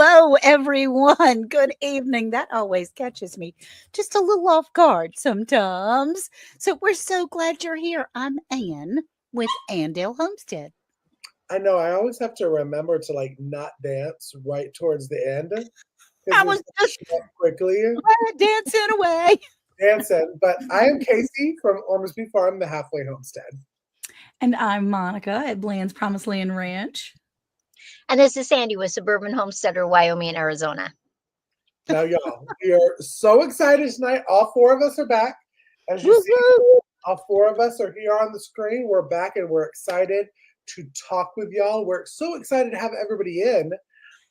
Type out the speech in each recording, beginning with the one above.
Hello, everyone. Good evening. That always catches me just a little off guard sometimes. So we're so glad you're here. I'm Ann with Andale Homestead. I know. I always have to remember to like not dance right towards the end because I we was just quickly dancing away. dancing. But I am Casey from Ormsby Farm, the halfway homestead. And I'm Monica at Bland's Promised Land Ranch. And this is Sandy with Suburban Homesteader, Wyoming and Arizona. Now, y'all, we are so excited tonight. All four of us are back. As you see, all four of us are here on the screen. We're back and we're excited to talk with y'all. We're so excited to have everybody in.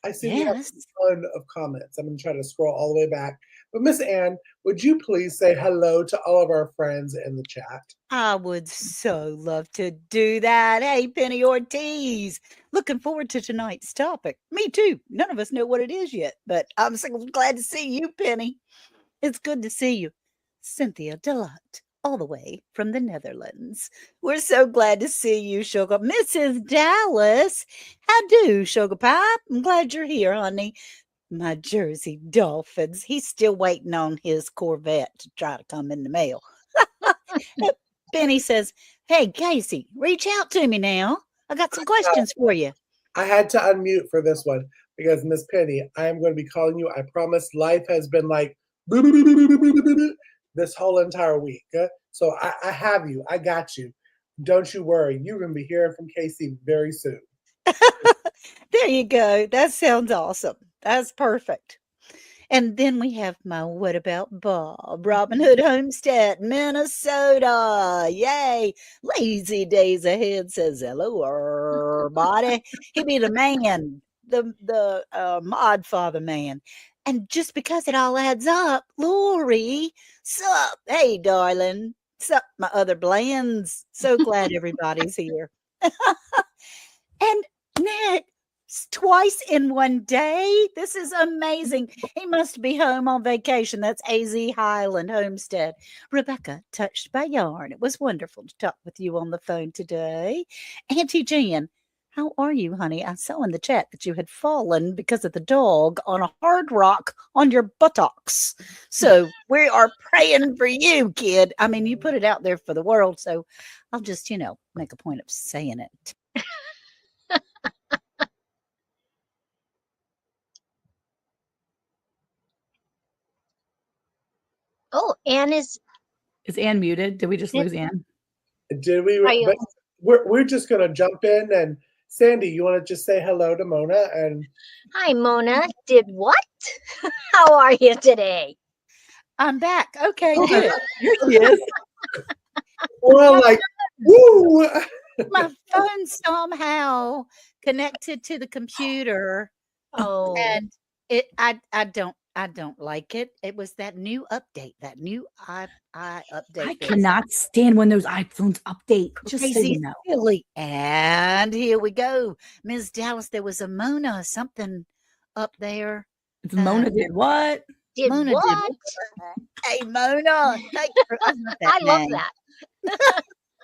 I see we have a ton of comments. I'm going to try to scroll all the way back. But Miss Ann, would you please say hello to all of our friends in the chat? I would so love to do that. Hey, Penny Ortiz. Looking forward to tonight's topic. Me too. None of us know what it is yet, but I'm so glad to see you, Penny. It's good to see you. Cynthia Delight, all the way from the Netherlands. We're so glad to see you, Sugar. Mrs. Dallas, how do, Sugar Pie? I'm glad you're here, honey. My Jersey Dolphins. He's still waiting on his Corvette to try to come in the mail. Penny says, hey, Casey, reach out to me now. I got some questions for you. I had to unmute for this one because, Miss Penny, I am going to be calling you. I promise life has been like this whole entire week. So I have you. I got you. Don't you worry. You're going to be hearing from Casey very soon. There you go. That sounds awesome. That's perfect. And then we have my What About Bob, Robin Hood Homestead, Minnesota. Yay. Lazy days ahead says, hello, everybody. He be the man, the mod father man. And just because it all adds up, Lori, sup? Hey, darling. Sup, my other Blands. So glad everybody's here. And Nick, twice in one day. This is amazing. He must be home on vacation. That's AZ Highland Homestead. Rebecca, touched by yarn. It was wonderful to talk with you on the phone today. Auntie Jan, how are you, honey? I saw in the chat that you had fallen because of the dog on a hard rock on your buttocks. So we are praying for you, kid. I mean, you put it out there for the world, so I'll just, make a point of saying it. Oh, Ann is Ann muted? Did we just lose Ann? Did we? We're just going to jump in. And Sandy, you want to just say hello to Mona? And hi, Mona. Did what? How are you today? I'm back. Okay, good. Here she is. We're like, woo! My phone somehow connected to the computer. Oh, and I don't like it. It was that new update, that new I update. I cannot stand when those iPhones update. Just so Crazy, you know. silly. And here we go. Ms. Dallas, there was a Mona something up there. Mona did what? Did Mona what? Hey, Mona. I love that.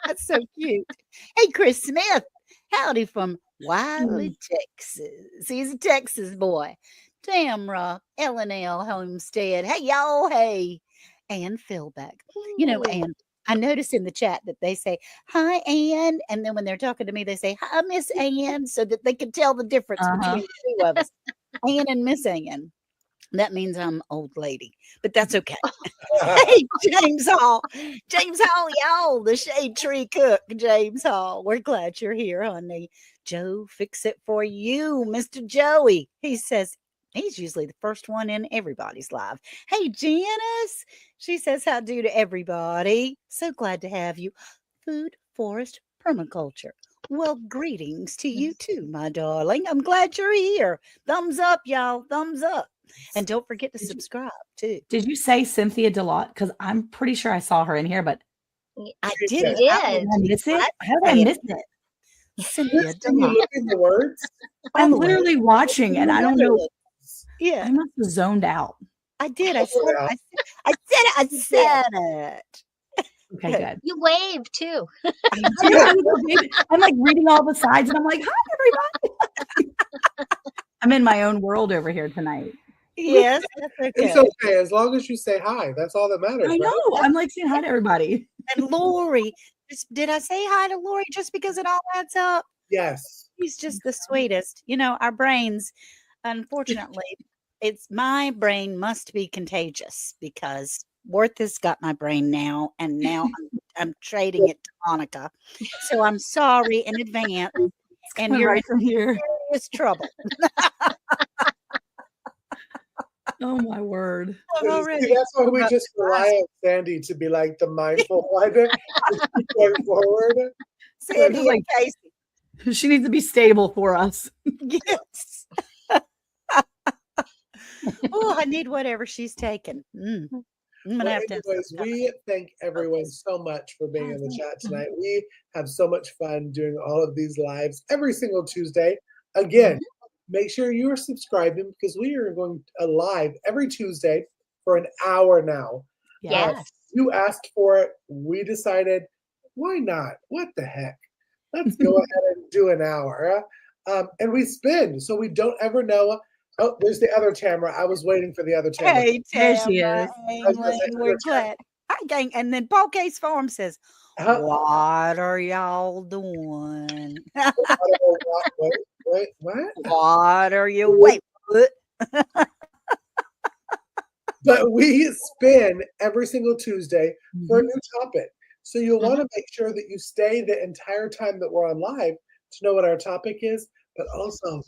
That's so cute. Hey, Chris Smith. Howdy from Wiley, Texas. He's a Texas boy. Tamra, L&L Homestead. Hey, y'all. Hey. Ann Philbeck. Ann, I noticed in the chat that they say, hi, Ann. And then when they're talking to me, they say, hi, Miss Ann, so that they can tell the difference between the two of us. Ann and Miss Ann. That means I'm old lady, but that's okay. Hey, James Hall. James Hall, y'all, the Shade Tree Cook, James Hall. We're glad you're here, honey. Joe, fix it for you, Mr. Joey. He says he's usually the first one in everybody's live. Hey, Janice. She says, how do to everybody. So glad to have you. Food, forest, permaculture. Well, greetings to you too, my darling. I'm glad you're here. Thumbs up, y'all. Thumbs up. And don't forget to subscribe too. Did you say Cynthia Delight? Because I'm pretty sure I saw her in here, but I did. Did. How did I miss it? How did I miss it? Cynthia Delight. Look at the words. I'm literally watching, and I don't know. Yeah, I must have zoned out. I did. I said it. Okay, good. You waved too. I'm like reading all the sides, and I'm like, hi, everybody. I'm in my own world over here tonight. Yes, that's It's okay. okay as long as you say hi. That's all that matters. I right? know. I'm like saying hi to everybody. And Lori, did I say hi to Lori just because it all adds up? Yes. She's just the sweetest. You know, our brains, unfortunately, it's my brain must be contagious because Worth has got my brain now, and now I'm trading it to Monica. So I'm sorry in advance, and Coming you're right from here. in serious trouble. Oh my word. I'm already. See, that's why we about just to rely on Sandy to be like the mindful one to keep going forward. Sandy Like- and Casey. She needs to be stable for us. Yes. Oh, I need whatever she's taking. I'm gonna Well, have to. anyways, we thank everyone so much for being in the chat tonight. We have so much fun doing all of these lives every single Tuesday. Again, make sure you are subscribing because we are going live every Tuesday for an hour now. Yes. You asked for it. We decided, why not? What the heck? Let's go ahead and do an hour. And we spin, so we don't ever know. Oh, there's the other Tamara. I was waiting for the other Tamara. Hey, There she Tamara, is. I was gonna say, Ainley, we're other glad. Hi, gang. And then Paul Case Farm says, Huh? "What are y'all doing? Wait, what? What are you wait? What? But we spin every single Tuesday for a new topic. So you'll want to make sure that you stay the entire time that we're on live to know what our topic is, but also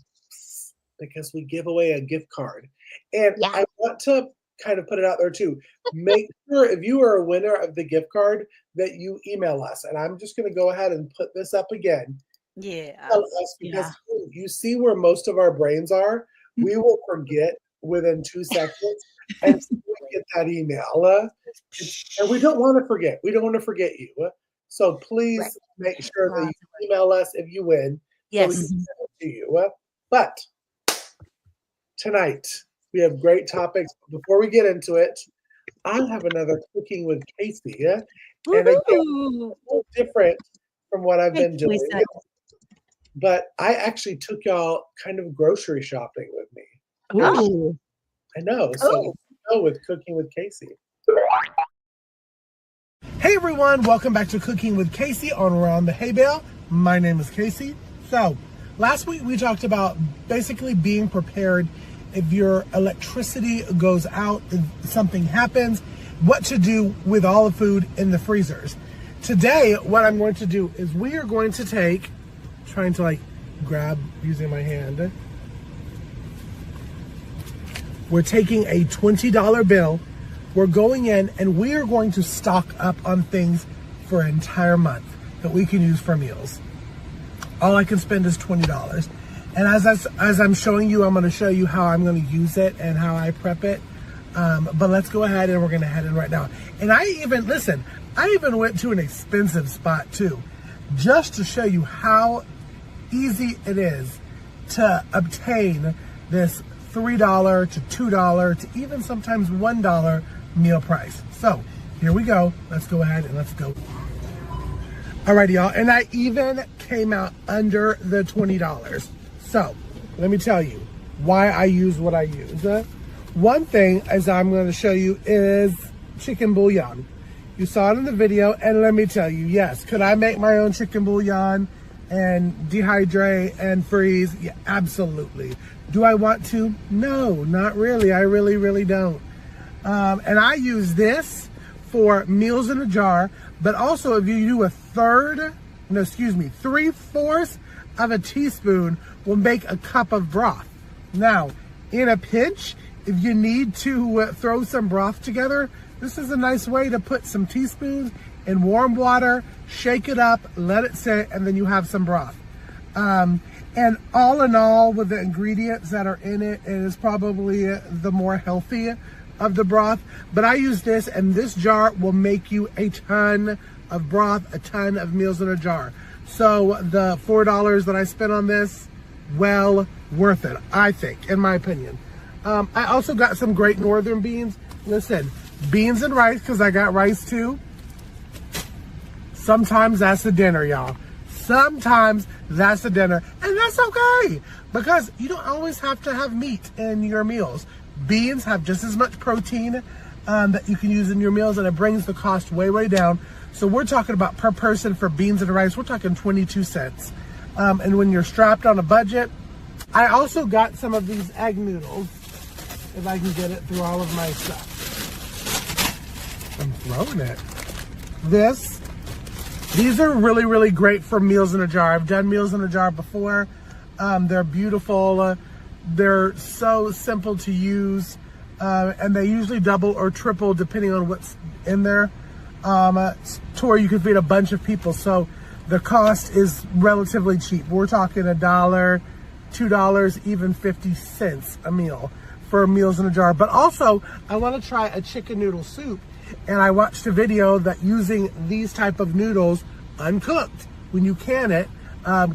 because we give away a gift card. And Yeah. I want to kind of put it out there too. Make sure if you are a winner of the gift card that you email us. And I'm just going to go ahead and put this up again. Yeah. Tell us because you see where most of our brains are. We will forget within 2 seconds and we get that email. And we don't want to forget. We don't want to forget you. So please make sure that you email us if you win. So we Yes. can send it to you. But tonight we have great topics. Before we get into it, I have another cooking with Casey. And again, Woohoo. a little different from what I've been doing. Lisa. But I actually took y'all kind of grocery shopping with me. Ooh. I know. So go with Cooking with Casey. Hey everyone, welcome back to Cooking with Casey on Around the Hay Bale. My name is Casey. So last week we talked about basically being prepared if your electricity goes out, if something happens, what to do with all the food in the freezers. Today, what I'm going to do is we are going to take, trying to like grab using my hand. We're taking a $20 bill. We're going in and we are going to stock up on things for an entire month that we can use for meals. All I can spend is $20. And as I'm showing you, I'm going to show you how I'm going to use it and how I prep it. But let's go ahead and we're going to head in right now. And I even went to an expensive spot too, just to show you how easy it is to obtain this $3 to $2 to even sometimes $1 meal price. So here we go. Let's go ahead and let's go. Alrighty, y'all. And I even came out under the $20. So let me tell you why I use what I use. One thing, as I'm going to show you, is chicken bouillon. You saw it in the video, and let me tell you, yes, could I make my own chicken bouillon and dehydrate and freeze? Yeah, absolutely. Do I want to? No, not really. I really, really don't. And I use this for meals in a jar, but also if you do 3/4 of a teaspoon will make a cup of broth. Now, in a pinch, if you need to throw some broth together, this is a nice way to put some teaspoons in warm water, shake it up, let it sit, and then you have some broth. And all in all, with the ingredients that are in it, it is probably the more healthy of the broth. But I use this, and this jar will make you a ton of broth, a ton of meals in a jar. So the $4 that I spent on this, well worth it, I think, in my opinion. I also got some great northern beans. Listen, beans and rice, because I got rice too. Sometimes that's the dinner, y'all. Sometimes that's the dinner, and that's okay because you don't always have to have meat in your meals. Beans have just as much protein that you can use in your meals, and it brings the cost way, way down. So we're talking about per person for beans and rice, we're talking 22 cents. And when you're strapped on a budget, I also got some of these egg noodles, if I can get it through all of my stuff. I'm throwing it. These are really, really great for meals in a jar. I've done meals in a jar before. They're beautiful. They're so simple to use. And they usually double or triple depending on what's in there. To where you can feed a bunch of people. So the cost is relatively cheap. We're talking $1, $2, even 50 cents a meal for meals in a jar. But also, I want to try a chicken noodle soup. And I watched a video that using these type of noodles uncooked, when you can it,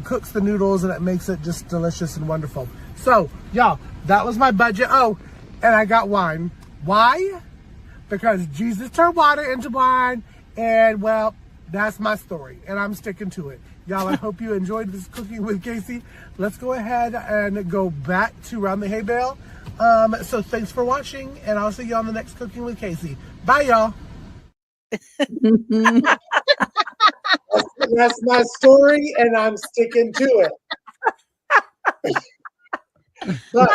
cooks the noodles and it makes it just delicious and wonderful. So, y'all, that was my budget. Oh, and I got wine. Why? Because Jesus turned water into wine, and well, that's my story, and I'm sticking to it. Y'all, I hope you enjoyed this Cooking with Casey. Let's go ahead and go back to Round the Hay Bale. So thanks for watching, and I'll see you on the next Cooking with Casey. Bye, y'all. That's my story, and I'm sticking to it. But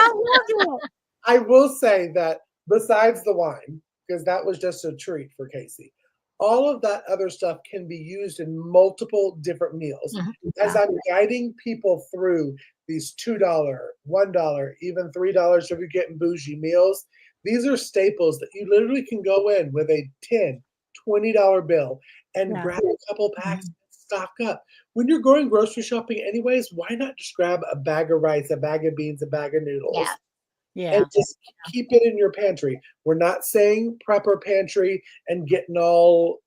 I will say that besides the wine, because that was just a treat for Casey, all of that other stuff can be used in multiple different meals. As I'm guiding people through these $2, $1, even $3 if you're getting bougie meals, these are staples that you literally can go in with a $10, $20 bill and grab a couple packs and stock up. When you're going grocery shopping anyways, why not just grab a bag of rice, a bag of beans, a bag of noodles? And just keep it in your pantry. We're not saying prepper pantry and getting all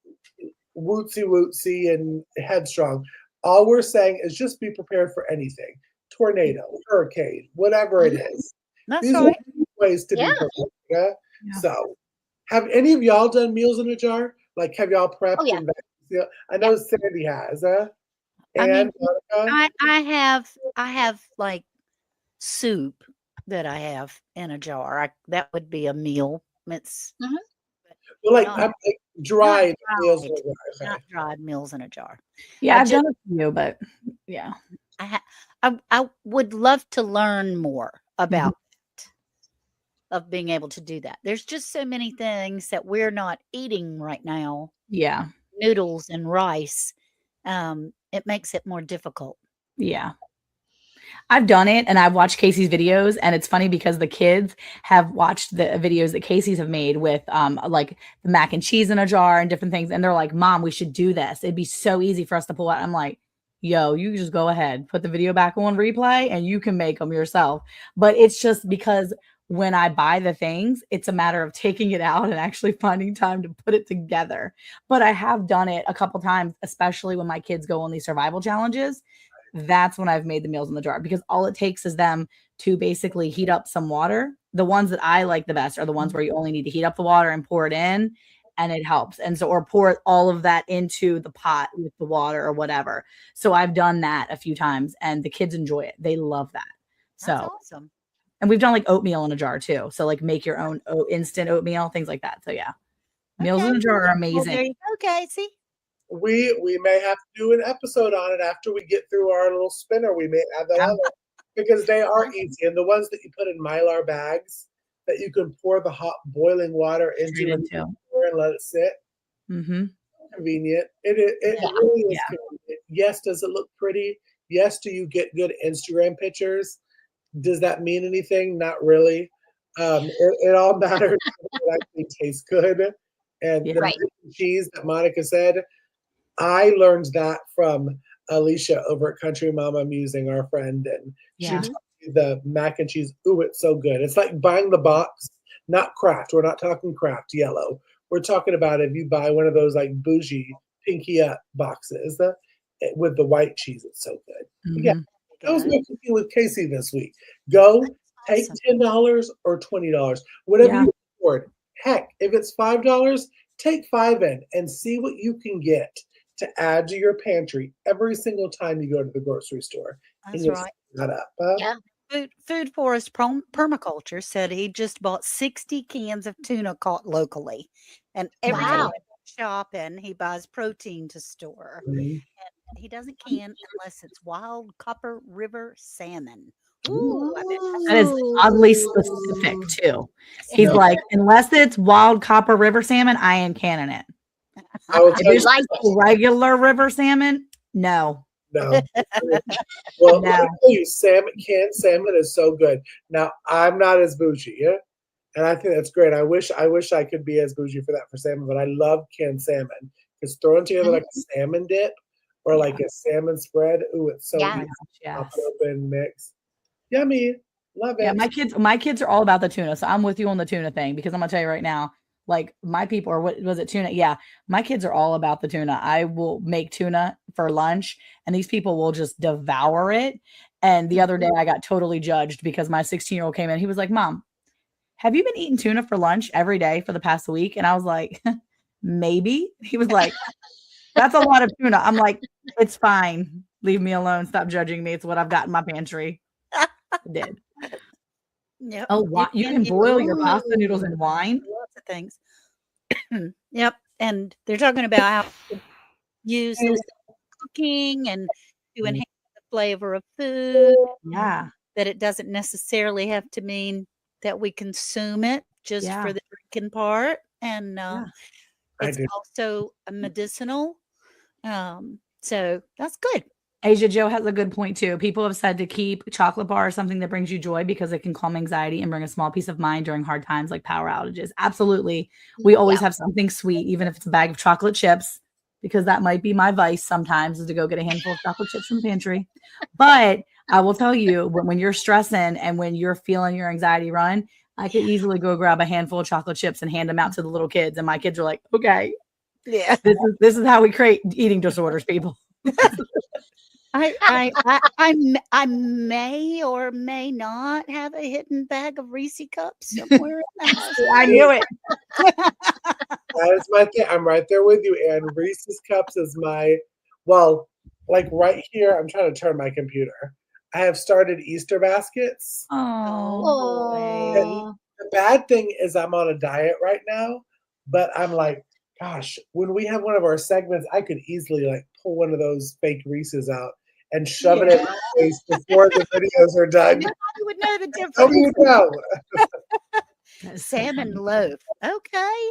wootsy and headstrong. All we're saying is just be prepared for anything. Tornado, hurricane, whatever it is. These are ways to be prepared. Yeah? So, have any of y'all done meals in a jar? Like, have y'all prepped? And I know Sandy has. And I have like soup that I have in a jar. That would be a meal. It's well, like dried meals in a jar. Not dried meals in a jar. Yeah, I've done a few, but yeah. I would love to learn more about it, of being able to do that. There's just so many things that we're not eating right now. Yeah. Noodles and rice. It makes it more difficult. Yeah. I've done it, and I've watched Casey's videos, and it's funny because the kids have watched the videos that Casey's have made with like the mac and cheese in a jar and different things, and they're like, Mom, we should do this. It'd be so easy for us to pull out. I'm like, yo, you just go ahead, put the video back on replay, and you can make them yourself. But it's just because when I buy the things, it's a matter of taking it out and actually finding time to put it together. But I have done it a couple times, especially when my kids go on these survival challenges. That's when I've made the meals in the jar, because all it takes is them to basically heat up some water. The ones that I like the best are the ones where you only need to heat up the water and pour it in, and it helps. And so, or pour all of that into the pot with the water or whatever. So I've done that a few times, and the kids enjoy it. They love that. That's awesome. And we've done like oatmeal in a jar too. So like make your own instant oatmeal, things like that. So yeah, meals in a jar are amazing. Okay, see. We may have to do an episode on it after we get through our little spinner. We may add that on there because they are easy. And the ones that you put in Mylar bags that you can pour the hot boiling water into and let it sit. Convenient. It really is convenient. Yes, does it look pretty? Yes, do you get good Instagram pictures? Does that mean anything? Not really. It all matters. It actually tastes good. And the mac and cheese that Monica said, I learned that from Alicia over at Country Mama Musing, our friend, and she taught me the mac and cheese. Ooh, it's so good. It's like buying the box, not Kraft. We're not talking Kraft yellow. We're talking about if you buy one of those like bougie pinky up boxes with the white cheese. It's so good. Yeah, that was my Cooking with Casey this week. Go take $10 or $20, whatever you afford. Heck, if it's $5, take 5 in and see what you can get to add to your pantry every single time you go to the grocery store. And That's you'll right. set that up. Yeah. Food Forest Permaculture said he just bought 60 cans of tuna caught locally. And every time Wow. he goes shopping, he buys protein to store. Mhm. And he doesn't can unless it's wild Copper River salmon. Ooh, I bet That is oddly specific Ooh. too. that's He's Yeah. like, unless it's wild Copper River salmon, I ain't canning it. I will If tell you it's Like just regular river salmon, no. no. Well, let No. me tell you, canned salmon is so good. Now, I'm not as bougie, yeah? And I think that's great. I wish I could be as bougie for that for salmon, but I love canned salmon. Because throwing together like a salmon dip or Yeah. like a salmon spread, ooh, it's so Yeah. Oh my easy. gosh, Pop yes. it open, mix. Yummy. Love Yeah, it. my kids are all about the tuna. So I'm with you on the tuna thing because I'm gonna tell you right now, like my people are what was it, tuna? Yeah, my kids are all about the tuna. I will make tuna for lunch and these people will just devour it. And the other day I got totally judged because my 16-year-old came in. He was like, Mom, have you been eating tuna for lunch every day for the past week? And I was like, maybe. He was like, that's a lot of tuna. I'm like, it's fine. Leave me alone. Stop judging me. It's what I've got in my pantry. I did. Yep. Oh, you can use boil your pasta noodles in Ooh. wine? lots of things. Yep. And they're talking about how to use this in cooking and to enhance the flavor of food, Yeah, that it doesn't necessarily have to mean that we consume it just yeah, for the drinking part. And yeah. I it's do. also a medicinal. So that's good. Asia Joe has a good point too. People have said to keep chocolate bar something that brings you joy because it can calm anxiety and bring a small peace of mind during hard times like power outages. Absolutely. We always Yeah. have something sweet, even if it's a bag of chocolate chips, because that might be my vice sometimes is to go get a handful of chocolate chips from the pantry. But I will tell you, when you're stressing and when you're feeling your anxiety run, I could easily go grab a handful of chocolate chips and hand them out to the little kids. And my kids are like, okay, Yeah. this is how we create eating disorders, people. I may or may not have a hidden bag of Reese cups somewhere in the house. I knew it. That is my thing. I'm right there with you. And Reese's Cups is like right here. I'm trying to turn my computer. I have started Easter baskets. Oh, And Oh. the bad thing is I'm on a diet right now, but I'm like, gosh, when we have one of our segments, I could easily like pull one of those fake Reese's out and shove it in my face before the videos are done. Nobody would know the How do difference. you know? that's so Salmon funny. loaf. Okay.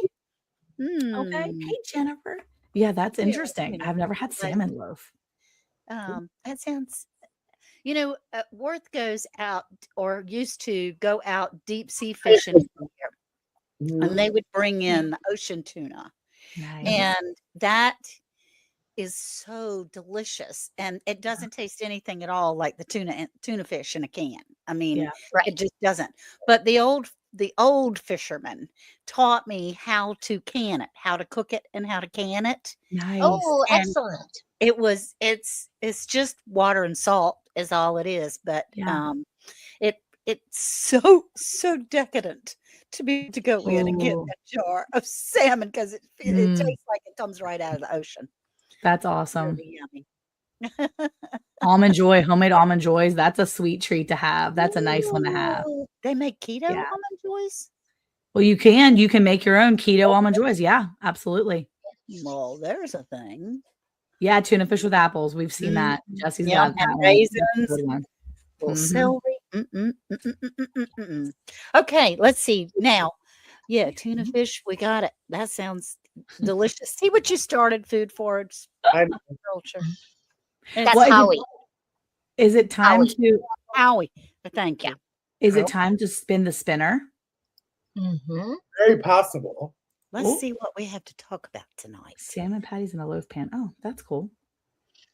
Okay. Hmm. Hey, Jennifer. Yeah, that's Yeah, interesting. you know, I've never had like, salmon loaf. that sounds, Worth goes out or used to go out deep sea fishing here, and Mhm. they would bring in the ocean tuna. Nice. And that is so delicious, and it doesn't taste anything at all like the tuna fish in a can. I mean, Yeah. Right. it just doesn't. But the old fisherman taught me how to can it, how to cook it, and how to can it. Nice. Oh, And excellent. it's just water and salt is all it is, but Yeah. it it's so decadent to be able to go in and get Oh, a jar of salmon because it tastes like it comes right out of the ocean. that's awesome. Really yummy. Almond Joy, homemade almond joys. That's a sweet treat to have. That's a nice one to have. Ooh, they make keto Yeah. almond joys? Well, you can make your own keto almond joys. Yeah, absolutely. Well, there's a thing. Yeah, tuna fish with apples. We've seen that. Jesse's Yeah, got that and one. That's a raisins, good one. little Mhm. celery. Okay, let's see. Now, yeah, tuna fish, we got it. That sounds delicious. See what you started, Food Forage I know. Culture. That's Well, Howie. is it time Howie. to Howie. Thank you. is it time to spin the spinner? Mm-hmm. Very possible. Let's Oh. see what we have to talk about tonight. Salmon patties in a loaf pan. Oh, that's cool.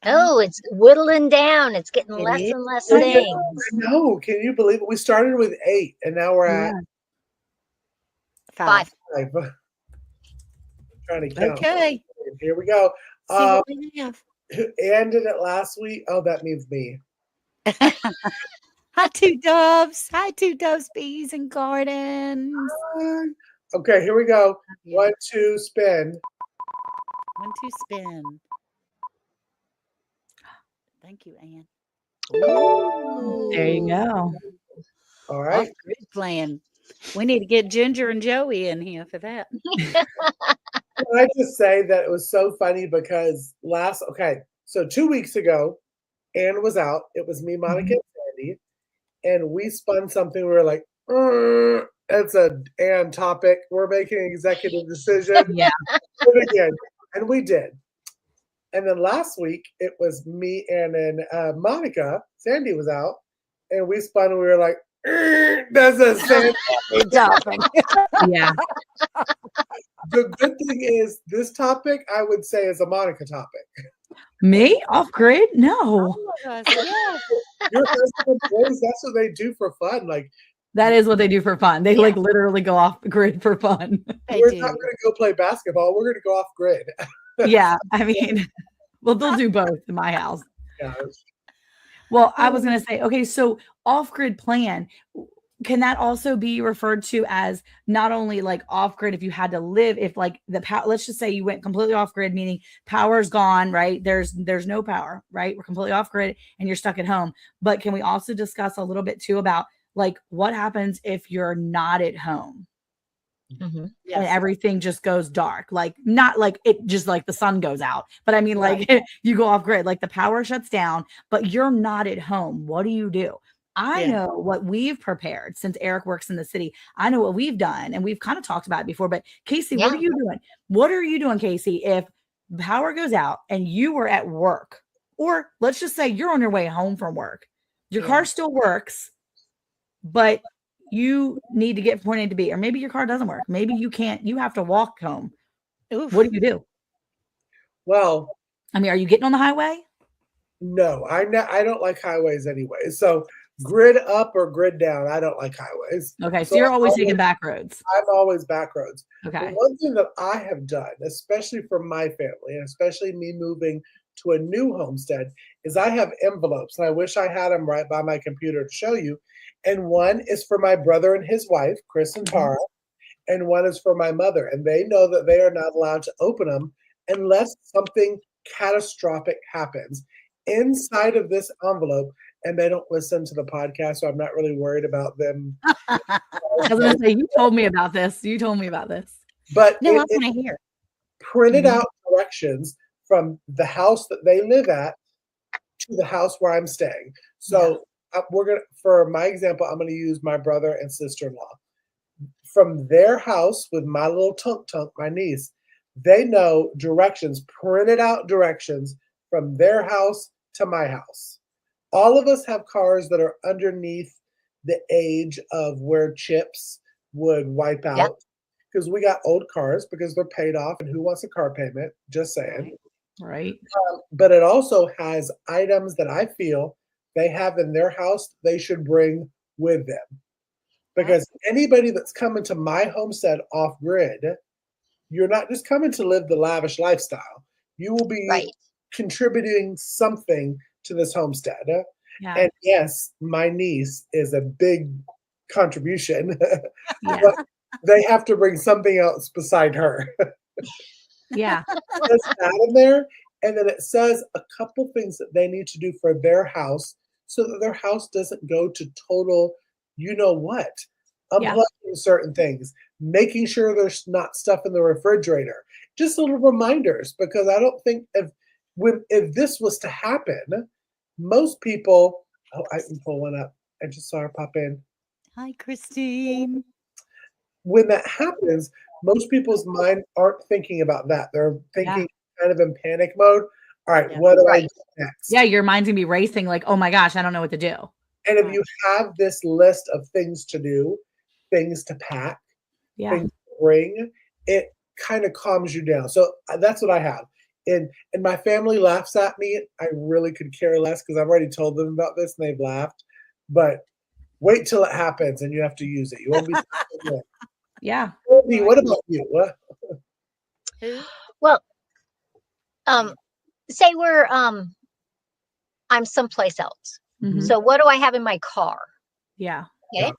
Oh, it's whittling down. It's getting It less is. and less I things. know. Can you believe it? We started with 8 and now we're at Yeah. 5. 5. Trying to count. Okay. Here we go. See what we have. Ann did it last week. Oh, that means me. Hi, two doves. Hi, two doves, bees and gardens. Okay, here we go. 1, 2, spin. 1, 2, spin. Thank you, Anne. There you go. All right. Off-grid plan. We need to get Ginger and Joey in here for that. Can I just say that it was so funny because so 2 weeks ago, Anne was out. It was me, Monica, and Sandy, and we spun something. We were like, it's a Anne topic. We're making an executive decision. Yeah. Again, and we did. And then last week, it was me and then Monica. Sandy was out, and we spun. And we were like, that's a Sandy topic. Yeah. The good thing is, this topic I would say is a Monica topic. Me? Off grid? No. All of us, yeah. Your husband and boys, that's what they do for fun. Like, That is what they do for fun. They Yeah. like literally go off grid for fun. They we're do. not going to go play basketball. We're going to go off grid. Yeah. I mean, well, they'll do both in my house. Yeah. Well, I was going to say, okay, so off-grid plan, can that also be referred to as not only like off-grid if you had to live, if like the power, let's just say you went completely off-grid, meaning power's gone, right? There's no power, right? We're completely off-grid and you're stuck at home. But can we also discuss a little bit too about like what happens if you're not at home? Mhm. Yes. And everything just goes dark, like not like it just like the sun goes out, but I mean like you go off grid, like the power shuts down, but you're not at home. What do you do? I Yeah. know what we've prepared since Eric works in the city. I know what we've done, and we've kind of talked about it before. But Casey, what Yeah. are you doing? What are you doing, Casey, if power goes out and you were at work, or let's just say you're on your way home from work, your Yeah. car still works, but you need to get from point A to B, or maybe your car doesn't work. Maybe you can't, you have to walk home. Oof. What do you do? Well, I mean, are you getting on the highway? no, I don't like highways anyway. So grid up or grid down, I don't like highways. Okay, so you're always taking back roads. I'm always back roads. Okay. But one thing that I have done, especially for my family, and especially me moving to a new homestead, is I have envelopes, and I wish I had them right by my computer to show you. And one is for my brother and his wife, Chris and Tara, and one is for my mother. And they know that they are not allowed to open them unless something catastrophic happens inside of this envelope. And they don't listen to the podcast, so I'm not really worried about them. I was going to say, you told me about this. You told me about this. But No, I it want to hear. printed out directions from the house that they live at to the house where I'm staying. So we're gonna, for my example, I'm gonna use my brother and sister-in-law. From their house with my little tunk, my niece, they know directions, printed out directions from their house to my house. All of us have cars that are underneath the age of where chips would wipe out. Because we got old cars because they're paid off, and who wants a car payment? Just saying. Right. But it also has items that I feel they have in their house they should bring with them. Because anybody that's coming to my homestead off grid, you're not just coming to live the lavish lifestyle. You will be contributing something to this homestead. Yeah. And yes, my niece is a big contribution. Yeah. But they have to bring something else beside her. Yeah. There's that in there. And then it says a couple things that they need to do for their house so that their house doesn't go to total, you know what, unplugging certain things, making sure there's not stuff in the refrigerator. Just little reminders, because I don't think if this was to happen, most people, I can pull one up. I just saw her pop in. Hi, Christine. When that happens, most people's mind aren't thinking about that. They're thinking kind of in panic mode. All right, what do I do next? Yeah, your mind's gonna be racing like, oh my gosh, I don't know what to do. And if you have this list of things to do, things to pack, things to bring, it kind of calms you down. So that's what I have. And my family laughs at me. I really could care less because I've already told them about this and they've laughed. But wait till it happens and you have to use it. You won't be. Yeah. What about you? Well, say we're I'm someplace else. Mhm. So what do I have in my car? Yeah. Okay.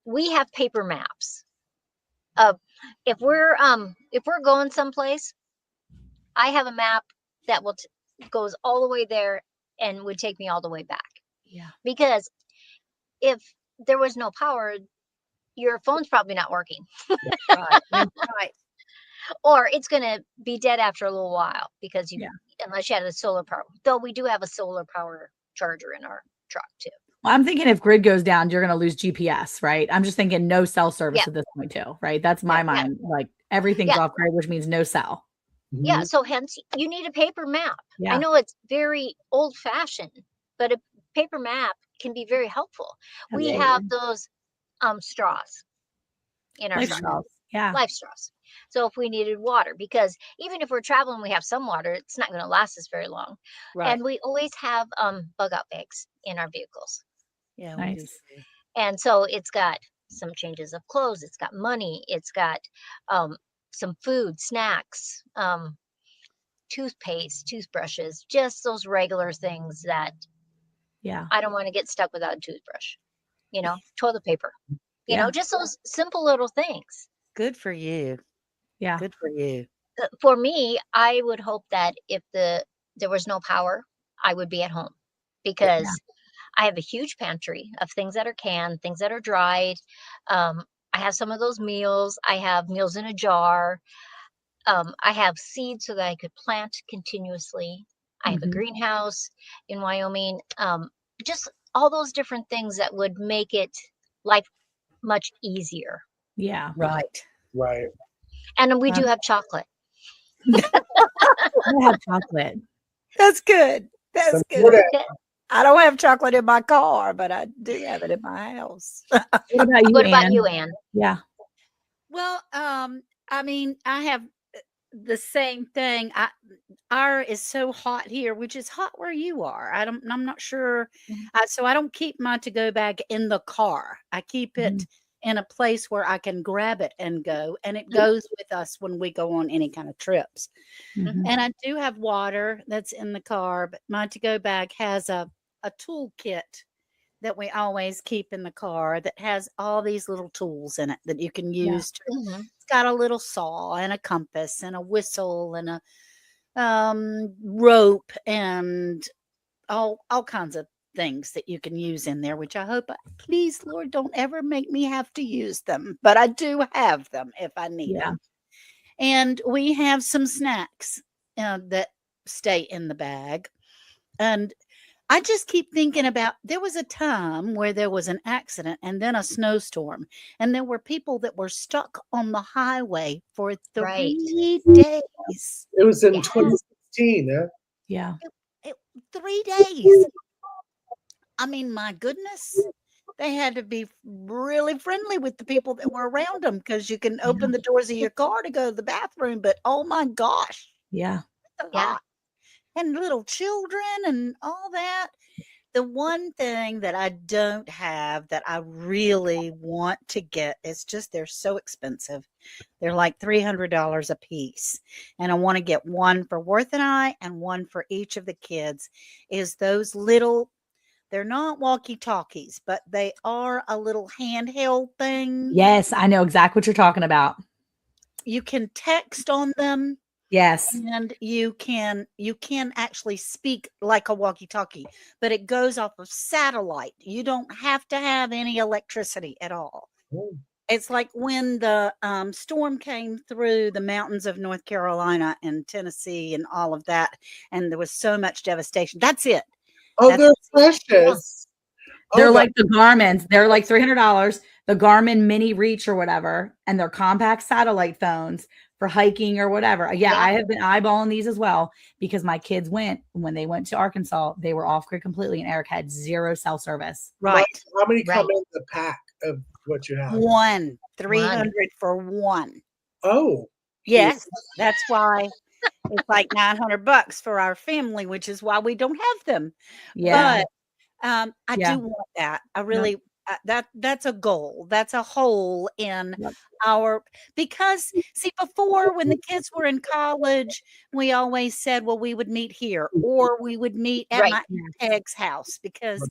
We have paper maps. If we're going someplace, I have a map that will goes all the way there and would take me all the way back. Yeah. Because if there was no power, your phone's probably not working, Right. That's right. or it's going to be dead after a little while because Yeah. unless you had a solar power. Though we do have a solar power charger in our truck too. Well, I'm thinking if grid goes down, you're going to lose GPS, right? I'm just thinking no cell service Yeah. at this point too, right? That's my Yeah. mind. Like everything's Yeah. off grid, which means no cell. Yeah. So hence you need a paper map. Yeah. I know it's very old fashioned, but a paper map can be very helpful. We Absolutely. have those straws in our Life truck. straws. Yeah. Life straws. So if we needed water, because even if we're traveling, we have some water, it's not going to last us very long. Right. And we always have bug out bags in our vehicles. Yeah. We do. Nice. And so it's got some changes of clothes, it's got money, it's got some food, snacks, toothpaste, toothbrushes, just those regular things that Yeah. I don't want to get stuck without a toothbrush, toilet paper, Yeah. just those simple little things. Good for you. Yeah. Good for you. For me, I would hope that if there was no power, I would be at home, because I have a huge pantry of things that are canned, things that are dried. I have some of those meals. I have meals in a jar. I have seeds so that I could plant continuously. I have a Mhm. greenhouse in Wyoming. Just all those different things that would make it life much easier. Yeah. Right. Right. And we do have chocolate. I have chocolate. That's good. That's Some good. good I don't have chocolate in my car, but I do have it in my house. What about you, What about Ann? you, Ann? Yeah. Well, I mean, I have the same thing. Our is so hot here, which is hot where you are. I'm not sure. So I don't keep my to-go bag in the car. I keep it in a place where I can grab it and go, and it goes with us when we go on any kind of trips. Mhm. And I do have water that's in the car, but my to-go bag has a toolkit that we always keep in the car that has all these little tools in it that you can Yeah. use. It's got a little saw and a compass and a whistle and a rope and all kinds of things that you can use in there, which I hope, please, Lord, don't ever make me have to use them. But I do have them if I need Yeah. them. And we have some snacks that stay in the bag. And I just keep thinking about, there was a time where there was an accident and then a snowstorm, and there were people that were stuck on the highway for 3 days. It was in 2016. Yeah. 3 days. I mean, my goodness. They had to be really friendly with the people that were around them, because you can open the doors of your car to go to the bathroom, but oh my gosh. Yeah. That's a lot. And little children and all that. The one thing that I don't have that I really want to get is just, they're so expensive. They're like $300 a piece. And I want to get one for Worth and I and one for each of the kids, is those little, they're not walkie-talkies, but they are a little handheld thing. Yes, I know exactly what you're talking about. You can text on them. Yes. And you can actually speak like a walkie-talkie, but it goes off of satellite. You don't have to have any electricity at all. It's like when the storm came through the mountains of North Carolina and Tennessee and all of that, and there was so much devastation. That's it. Oh, they're precious. They're like the Garmin's. They're like $300. The Garmin Mini Reach or whatever, and they're compact satellite phones for hiking or whatever. Yeah, I have been eyeballing these as well, because my kids when they went to Arkansas, they were off grid completely, and Eric had 0 cell service. Right. How many come in the pack of what you have? One. 300 for one. Oh. Yes, that's why it's like $900 for our family, which is why we don't have them. Yeah. But I do want that. I really that's a goal. That's a hole in our, because see, before, when the kids were in college, we always said, well, we would meet here or we would meet at my Aunt Peg's house, because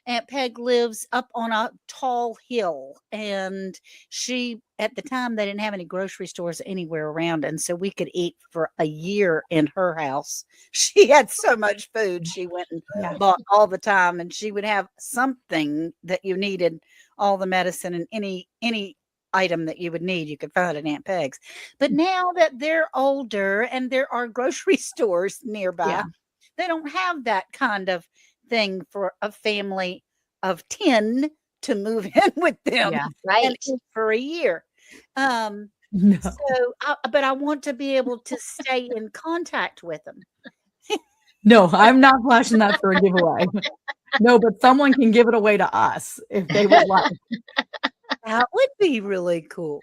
Aunt Peg lives up on a tall hill, and she, at the time, they didn't have any grocery stores anywhere around, and so we could eat for a year in her house. She had so much food, she went and Yeah. bought all the time, and she would have something that you needed, all the medicine and any item that you would need, you could find at Aunt Peg's. But now that they're older and there are grocery stores nearby, Yeah. they don't have that kind of thing for a family of 10 to move in with them Yeah. and Right. eat for a year. No. But I want to be able to stay in contact with them. No, I'm not flashing that for a giveaway. No, but someone can give it away to us if they would like. That would be really cool.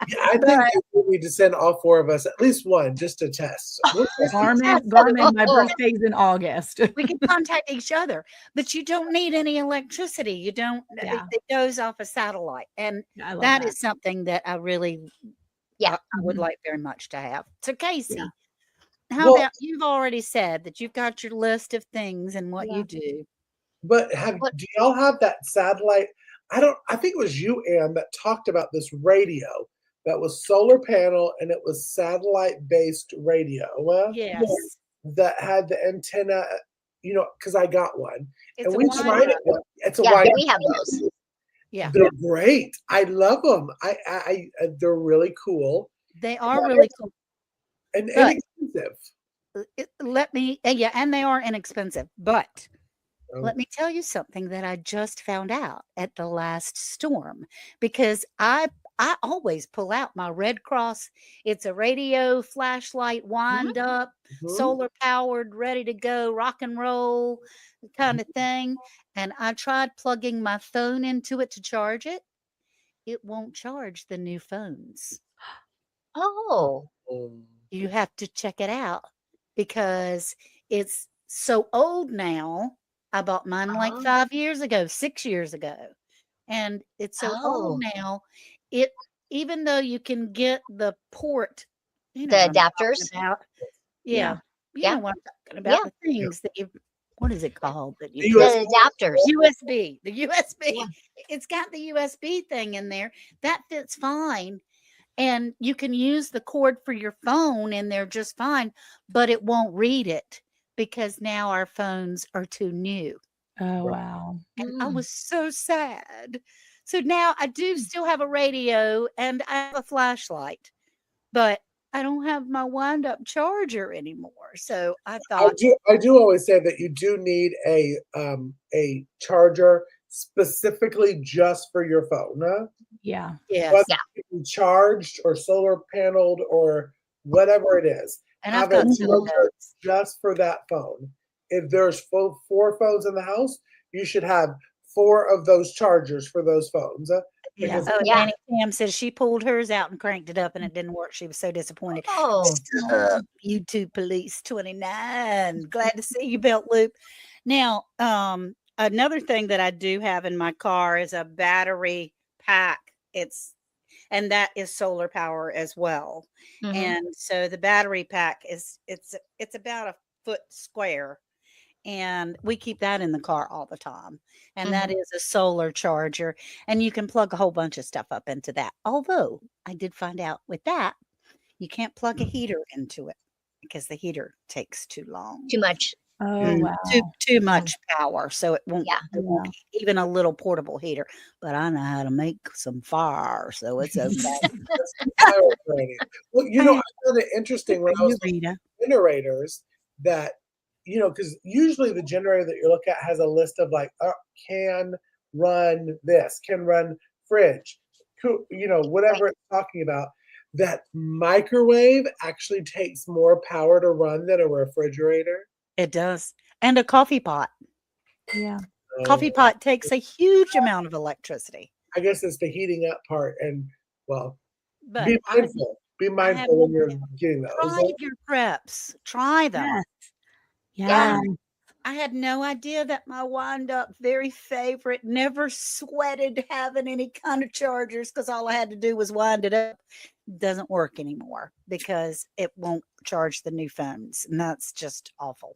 Yeah, I think we need to send all 4 of us at least one just to test. We'll test it. Garmin, my birthday's in August. We can contact each other, but you don't need any electricity. You don't, Yeah. it goes off a satellite. And I love that is something that I really, Yeah. I would like very much to have. So Casey, Yeah. how Well- about, you've already said that you've got your list of things and what Yeah. you do. But do y'all have that satellite? I think it was you, Ann, that talked about this radio that was solar panel and it was satellite based radio. Yes. That had the antenna, because I got one. It's And a we wide tried it. one. It's a Yeah, wide. we have those. Yeah. They're great. I love them. They're really cool They are really cool. and But- inexpensive. Yeah, and they are inexpensive, but Oh. let me tell you something that I just found out at the last storm, because I always pull out my Red Cross. It's a radio flashlight, wind up, Mhm. solar powered, ready to go, rock and roll kind of thing. And I tried plugging my phone into it to charge it. It won't charge the new phones. Oh, You have to check it out because it's so old now. I bought mine like Oh. 5 years ago, 6 years ago, and it's so old now. It, even though you can get the port, you know the what I'm talking adapters. about. Yeah. Yeah, you Yeah. know what I'm talking about. Yeah. The things that you, what is it called that you The put- The adapters. USB, the USB. Yeah. It's got the USB thing in there. That fits fine. And you can use the cord for your phone in there just fine, but it won't read it because now our phones are too new. Oh, wow. And I Mm. was so sad. So now I do still have a radio and I have a flashlight, but I don't have my wind up charger anymore. So I thought, I do always say that you do need a charger specifically just for your phone. Huh? Yeah. yes. Whether Yeah. it be charged or solar paneled or whatever it is. And I've Have got a some of charger those. just for that phone. If there's 4 phones in the house, you should have 4 of those chargers for those phones. Yeah. because- Oh, and Yeah. Annie Pam says she pulled hers out and cranked it up and it didn't work. She was so disappointed. Oh, Stop, YouTube Police 29. Glad to see you, Belt Loop. Now, another thing that I do have in my car is a battery pack. And that is solar power as well. mhm. And so the battery pack it's about a foot square. And we keep that in the car all the time. And that is a solar charger. And you can plug a whole bunch of stuff up into that. Although I did find out with that, you can't plug a heater into it because the heater takes too long. Too much. Oh, wow. Too much power. So it won't, Yeah. it won't heat, even a little portable heater. But I know how to make some fire. So it's okay. Power training. Well, I found it interesting when I was You, Rita. generators that because usually the generator that you look at has a list of like can run this, can run fridge, whatever it's talking about. That microwave actually takes more power to run than a refrigerator. It does. And a coffee pot. Yeah. Coffee pot takes a huge amount of electricity. I guess it's the heating up part, and well, But be I- mindful. Be mindful when you're getting those. try your preps. Try them. Yes. Yeah. Yeah. I had no idea that my wind up very favorite never sweated having any kind of chargers because all I had to do was wind it up. Doesn't work anymore because it won't charge the new phones. And that's just awful.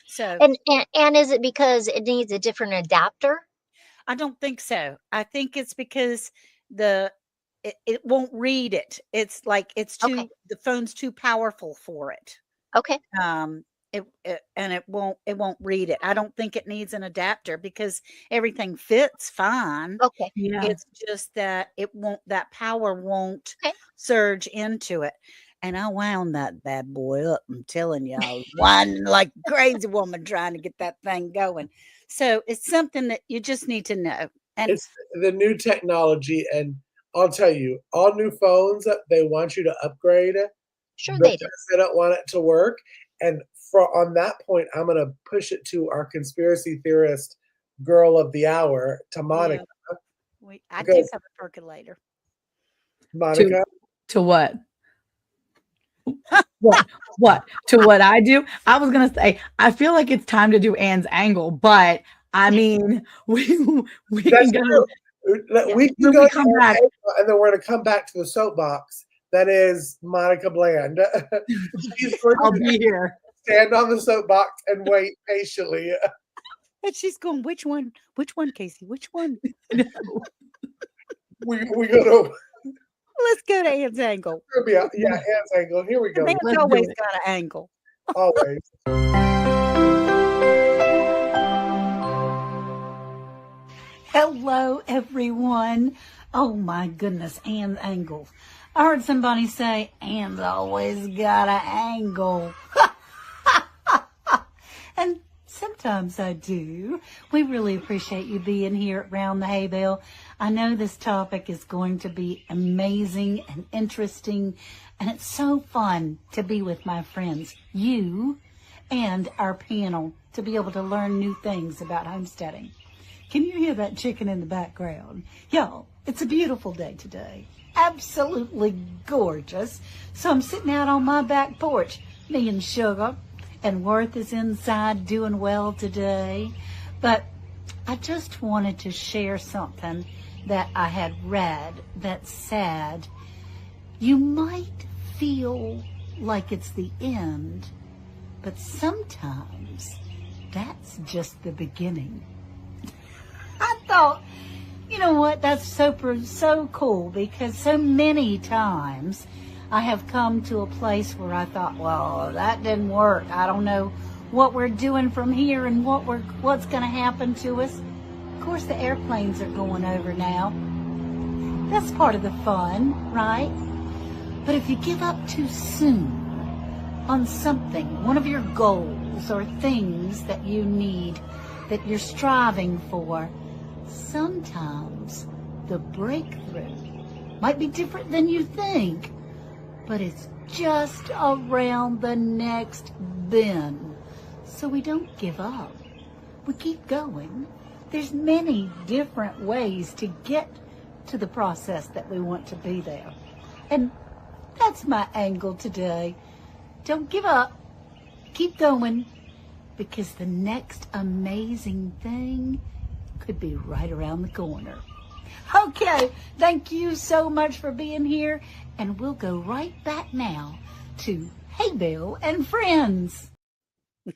So And is it because it needs a different adapter? I don't think so. I think it's because the it won't read it. It's like it's Okay. too the phone's too powerful for it. Okay. Um, and it won't read it. I don't think it needs an adapter because everything fits fine. Okay. Yeah. It's just that that power won't Okay. surge into it. And I wound that bad boy up. I'm telling y'all, whining like a crazy woman trying to get that thing going. So it's something that you just need to know. And It's the new technology, and I'll tell you, all new phones, they want you to upgrade Sure they do. because they don't want it to work. And on that point, I'm going to push it to our conspiracy theorist girl of the hour, to yeah, Monica. I do Because have a percolator. To Monica, to what? What? To what I do? I was gonna say, I feel like it's time to do Anne's angle, but I mean, we can that's go true. Yeah. We can when go we to come back. and then we're going to come back to the soapbox. That is Monica Bland. She's going I'll to be here. stand on the soapbox and wait patiently. And she's going, which one? Which one, Casey? Which one? We go to Let's go to Anne's angle. yeah, Anne's angle. Here we The go. man's Let's do always it. got an angle. Always. Hello, everyone. Oh my goodness, Anne's angle. I heard somebody say, Anne's always got an angle. And sometimes I do. We really appreciate you being here around the hay bale. I know this topic is going to be amazing and interesting, and it's so fun to be with my friends, you and our panel, to be able to learn new things about homesteading. Can you hear that chicken in the background? Y'all, it's a beautiful day today. Absolutely gorgeous. So I'm sitting out on my back porch, me and Sugar, and Worth is inside doing well today. But I just wanted to share something that I had read that said, you might feel like it's the end, but sometimes that's just the beginning. I thought, you know what, that's so cool, because so many times I have come to a place where I thought, well, that didn't work. I don't know what we're doing from here and what's going to happen to us. Of course, the airplanes are going over now. That's part of the fun, right? But if you give up too soon on something, one of your goals or things that you need, that you're striving for, sometimes the breakthrough might be different than you think, but it's just around the next bend. So we don't give up. We keep going. There's many different ways to get to the process that we want to be there. And that's my angle today. Don't give up. Keep going, because the next amazing thing could be right around the corner. Okay, thank you so much for being here, and we'll go right back now to Hay Bale and Friends. That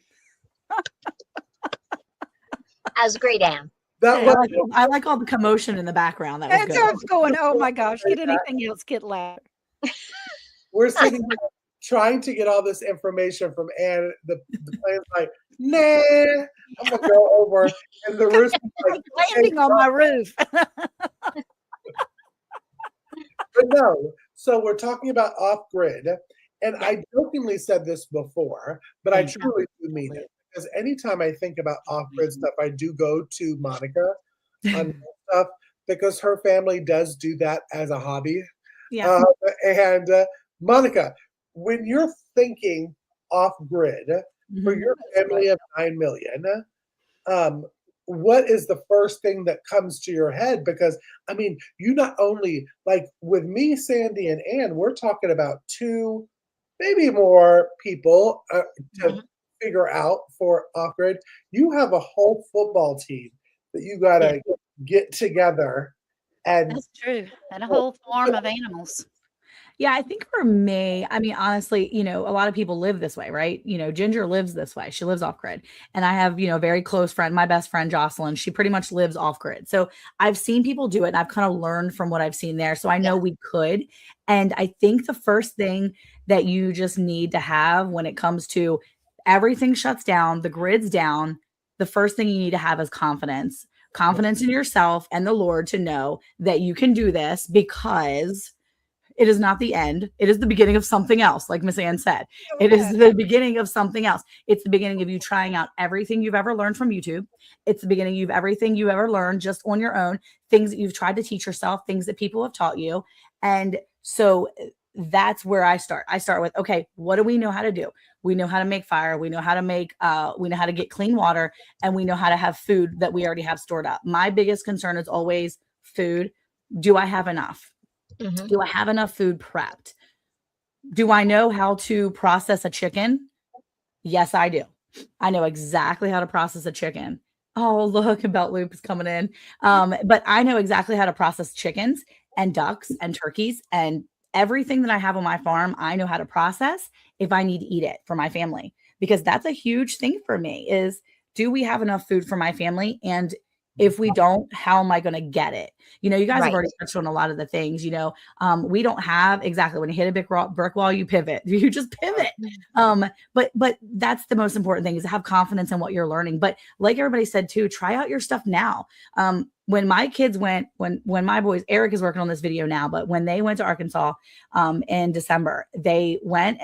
was great, Anne. That I was like, I like all the commotion in the background. That was And good. so I was going, oh my gosh, get anything else, get louder. we're sitting here trying to get all this information from Anne. The plane's like, nah, I'm gonna go over, and the rooster's like, Landing on my roof. but no. So we're talking about off grid, and I jokingly said this before, but I truly do mean it, because anytime I think about off grid stuff, I do go to Monica on stuff, because her family does do that as a hobby. Yeah. And Monica, when you're thinking off grid for your family of 9 million, what is the first thing that comes to your head? Because I mean, you not only, like with me, Sandy, and Ann, we're talking about 2, maybe more people to figure out for off grid. You have a whole football team that you gotta get together, and That's true. And a whole farm of animals. Yeah, I think for me, I mean, honestly, a lot of people live this way, right? Ginger lives this way. She lives off grid. And I have, a very close friend, my best friend, Jocelyn. She pretty much lives off grid. So I've seen people do it and I've kind of learned from what I've seen there. So I Yeah. know we could. And I think the first thing that you just need to have when it comes to everything shuts down, the grid's down, the first thing you need to have is confidence in yourself and the Lord to know that you can do this because it is not the end. It is the beginning of something else. Like Miss Ann said, it is the beginning of something else. It's the beginning of you trying out everything you've ever learned from YouTube. It's the beginning of everything you ever learned just on your own, things that you've tried to teach yourself, things that people have taught you. And so that's where I start. I start with, okay, what do we know how to do? We know how to make fire. We know how to we know how to get clean water, and we know how to have food that we already have stored up. My biggest concern is always food. Do I have enough? Mm-hmm. Do I have enough food prepped? Do I know how to process a chicken? Yes, I do. I know exactly how to process a chicken. Oh, look, Belt Loop is coming in. But I know exactly how to process chickens and ducks and turkeys and everything that I have on my farm. I know how to process if I need to eat it for my family, because that's a huge thing for me is, do we have enough food for my family? And if we don't, how am I going to get it? You guys have Right. already touched on a lot of the things, we don't have exactly, when you hit a brick wall, you pivot, you just pivot. But that's the most important thing, is to have confidence in what you're learning. But like everybody said too, try out your stuff now. When my kids went, when my boys, Eric is working on this video now, but when they went to Arkansas in December, they went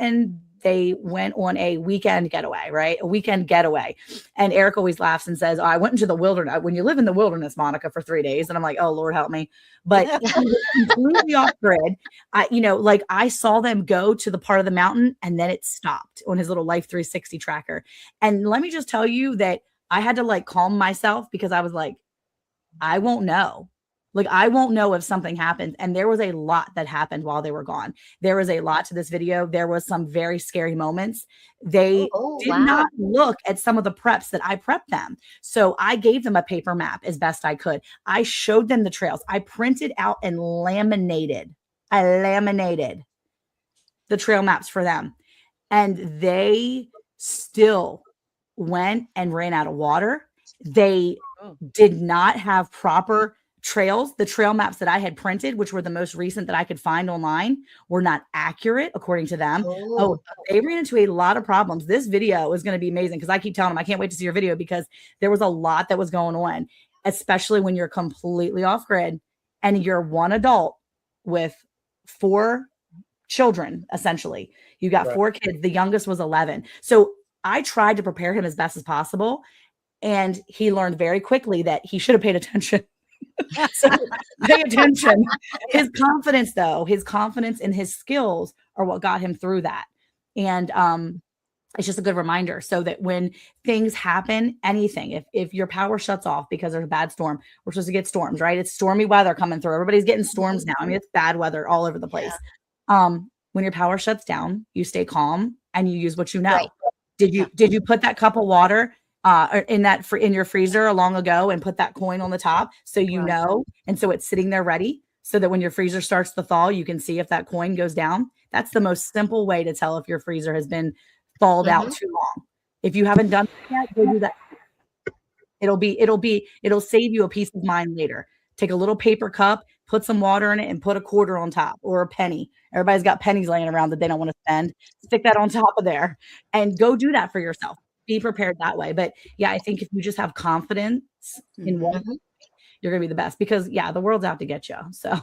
on a weekend getaway, right? A weekend getaway. And Eric always laughs and says, oh, I went into the wilderness. When you live in the wilderness, Monica, for 3 days. And I'm like, oh, Lord, help me. But he was completely off grid. I saw them go to the part of the mountain and then it stopped on his little Life 360 tracker. And let me just tell you that I had to calm myself, because I was like, I won't know. I won't know if something happens. And there was a lot that happened while they were gone. There was a lot to this video. There was some very scary moments. They Oh, did wow. not look at some of the preps that I prepped them. So I gave them a paper map as best I could. I showed them the trails. I printed out and laminated the trail maps for them. And they still went and ran out of water. They did not have proper trails. The trail maps that I had printed, which were the most recent that I could find online, were not accurate according to them. Oh, they ran into a lot of problems. This video is going to be amazing, because I keep telling them I can't wait to see your video, because there was a lot that was going on, especially when you're completely off grid and you're one adult with 4 children. Essentially, you got 4 kids. The youngest was 11. So I tried to prepare him as best as possible. And he learned very quickly that he should have paid attention. So pay attention. His confidence in his skills are what got him through that. And it's just a good reminder, so that when things happen, anything, if your power shuts off because there's a bad storm, we're supposed to get storms, right? It's stormy weather coming through. Everybody's getting storms now. I mean, it's bad weather all over the place. When your power shuts down, you stay calm and you use what you know. Right. Did you put that cup of water in your freezer long ago and put that coin on the top, so you know, and so it's sitting there ready, so that when your freezer starts to thaw, you can see if that coin goes down? That's the most simple way to tell if your freezer has been thawed out too long. If you haven't done that yet, go do that. It'll save you a peace of mind later. Take a little paper cup, put some water in it, and put a quarter on top, or a penny. Everybody's got pennies laying around that they don't want to spend. Stick that on top of there and go do that for yourself. Be prepared that way. But yeah, I think if you just have confidence in one, you're going to be the best, because the world's out to get you. So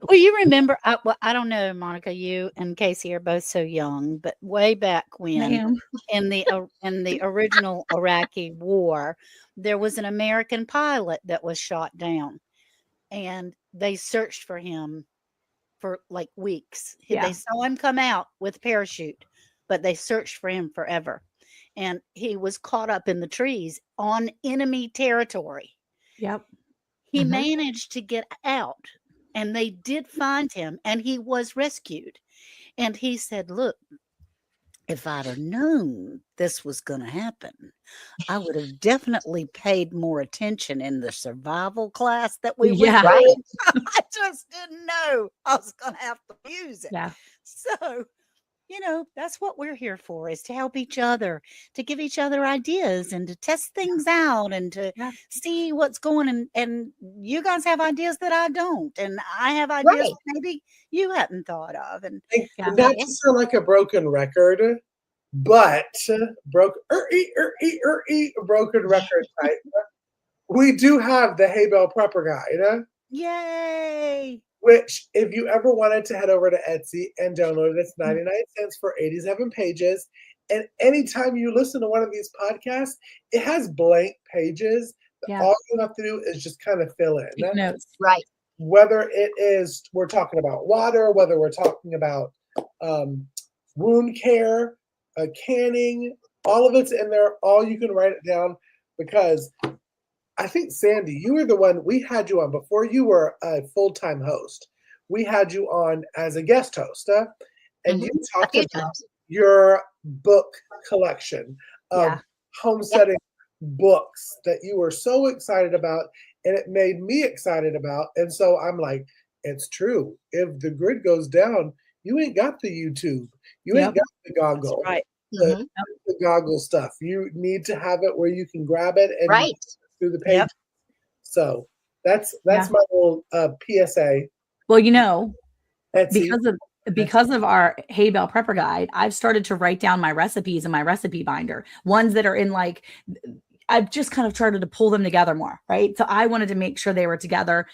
Well, you remember, I don't know, Monica, you and Casey are both so young, but way back when, in the original Iraqi war, there was an American pilot that was shot down, and they searched for him for weeks. They saw him come out with a parachute, but they searched for him forever. And he was caught up in the trees on enemy territory. Yep. He managed to get out, and they did find him, and he was rescued. And he said, look, if I'd have known this was going to happen, I would have definitely paid more attention in the survival class that we were Yeah. Right. doing. I just didn't know I was going to have to use it. Yeah. So, that's what we're here for, is to help each other, to give each other ideas and to test things out and to Yeah. see what's going on. And you guys have ideas that I don't. And I have ideas Right. that maybe you hadn't thought of. And Yeah. Not Yeah. to sound like a broken record, but broken record type. We do have the Hay Bale Prepper Guide, yay! which if you ever wanted to head over to Etsy and download it, it's 99 cents for 87 pages. And anytime you listen to one of these podcasts, it has blank pages. Yeah. All you have to do is just kind of fill in. Take notes. Right. Whether it is we're talking about water, whether we're talking about wound care, canning, all of it's in there. All you can write it down, because I think, Sandy, you were the one, we had you on before you were a full-time host. We had you on as a guest host, and you A talked few about times. your book collection of Yeah. homesteading books that you were so excited about, and it made me excited about. And so I'm like, it's true. If the grid goes down, you ain't got the YouTube. You ain't Yep. got the That's goggle. right. Mhm. The goggle stuff. You need to have it where you can grab it and Right. through the page. Yep. So that's Yeah. my little PSA. Well, Etsy. because of our Hay Bale Prepper Guide, I've started to write down my recipes in my recipe binder. Ones that are in I've just kind of started to pull them together more, right? So I wanted to make sure they were together,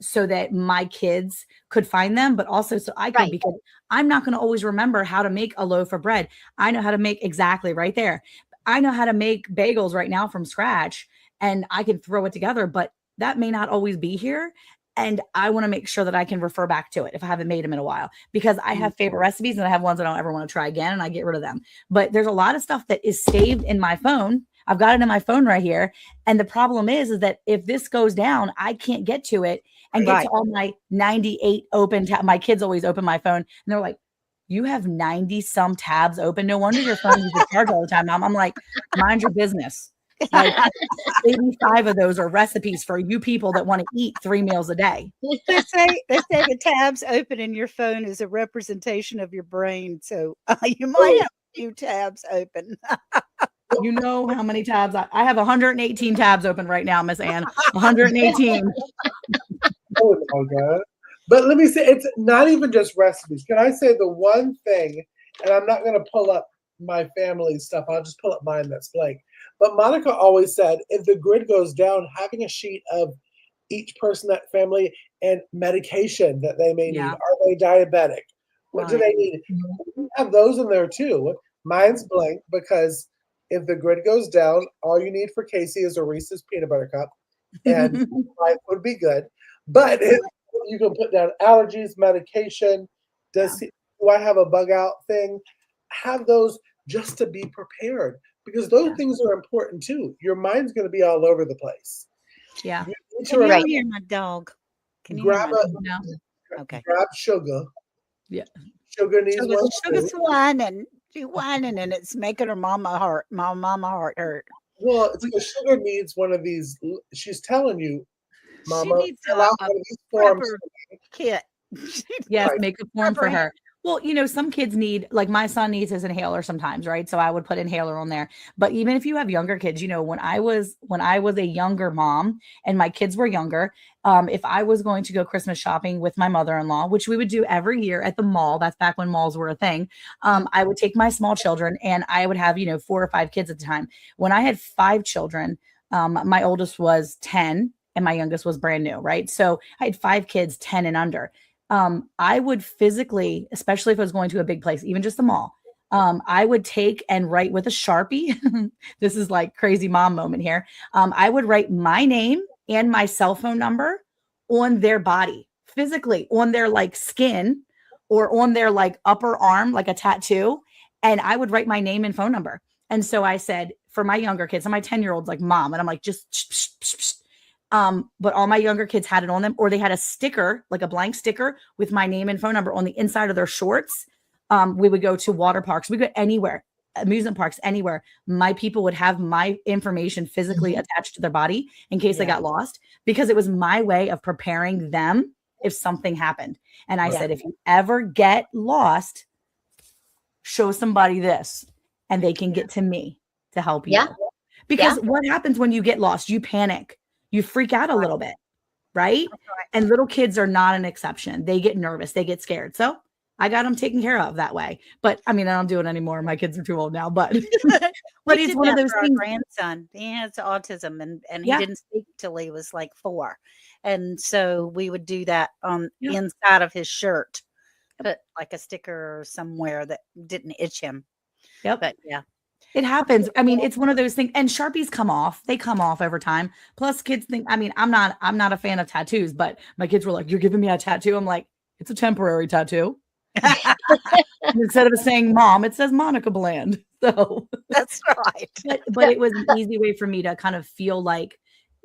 so that my kids could find them, but also so I could, Right. because I'm not going to always remember how to make a loaf of bread. I know how to make exactly right there. I know how to make bagels right now from scratch, and I can throw it together, but that may not always be here. And I want to make sure that I can refer back to it if I haven't made them in a while, because I have favorite recipes and I have ones I don't ever want to try again, and I get rid of them. But there's a lot of stuff that is saved in my phone. I've got it in my phone right here. And the problem is that if this goes down, I can't get to it and get Right. to all my 98 open tabs. My kids always open my phone and they're like, you have 90 some tabs open. No wonder your phone is charged all the time, Mom. I'm like, mind your business. Like 85 of those are recipes for you people that want to eat 3 meals a day. They say the tabs open in your phone is a representation of your brain. So you might have a few tabs open. You know how many tabs I have 118 tabs open right now, Miss Ann. 118. Oh my God. But let me say, it's not even just recipes. Can I say the one thing, and I'm not going to pull up my family stuff. I'll just pull up mine that's blank. But Monica always said, if the grid goes down, having a sheet of each person, that family, and medication that they may need. Yeah. Are they diabetic? What do Right. they need? We have those in there too. Mine's blank because if the grid goes down, all you need for Casey is a Reese's peanut butter cup, and life would be good. But if you can put down allergies, medication. Do I have a bug out thing? Have those just to be prepared, because those things are important too. Your mind's going to be all over the place. Yeah. You need to Can you remember, hear my dog? Can you grab hear my a dog? No. Okay. grab sugar. Yeah. Sugar needs one Sugar's too. whining. She's whining, and it's making her my mama heart hurt. Well, it's because sugar needs one of these. She's telling you, Mama, she needs fill a out one of these forms. prepper kit. Yes, Right. make a form for Prepper. her. Well, some kids need, like my son needs his inhaler sometimes, right? So I would put inhaler on there. But even if you have younger kids, when I was a younger mom and my kids were younger, if I was going to go Christmas shopping with my mother-in-law, which we would do every year at the mall, that's back when malls were a thing. I would take my small children, and I would have, 4 or 5 kids at the time. When I had 5 children, my oldest was 10 and my youngest was brand new, right? So I had 5 kids, 10 and under. I would physically, especially if I was going to a big place, even just the mall, I would take and write with a Sharpie. This is like crazy mom moment here. I would write my name and my cell phone number on their body, physically on their skin or on their upper arm, like a tattoo. And I would write my name and phone number. And so I said, for my younger kids, and my 10-year-old's like, Mom, and I'm like, just but all my younger kids had it on them, or they had a sticker, like a blank sticker with my name and phone number on the inside of their shorts. We would go to water parks. We go anywhere, amusement parks, anywhere. My people would have my information physically attached to their body in case they got lost, because it was my way of preparing them if something happened. And I said, if you ever get lost, show somebody this and they can get to me to help you. Because what happens when you get lost? You panic, you freak out a little bit, right? And little kids are not an exception. They get nervous, they get scared. So I got them taken care of that way. But I mean, I don't do it anymore. My kids are too old now, but but it's one of those things. Our grandson, he has autism, and he didn't speak till he was like 4. And so we would do that on inside of his shirt, put like a sticker somewhere that didn't itch him. But it happens. I mean, it's one of those things. And Sharpies come off. They come off over time. Plus kids think, I mean, I'm not a fan of tattoos, but my kids were like, "You're giving me a tattoo?" I'm like, "It's a temporary tattoo." Instead of saying mom, it says Monica Bland. So that's right. But it was an easy way for me to kind of feel like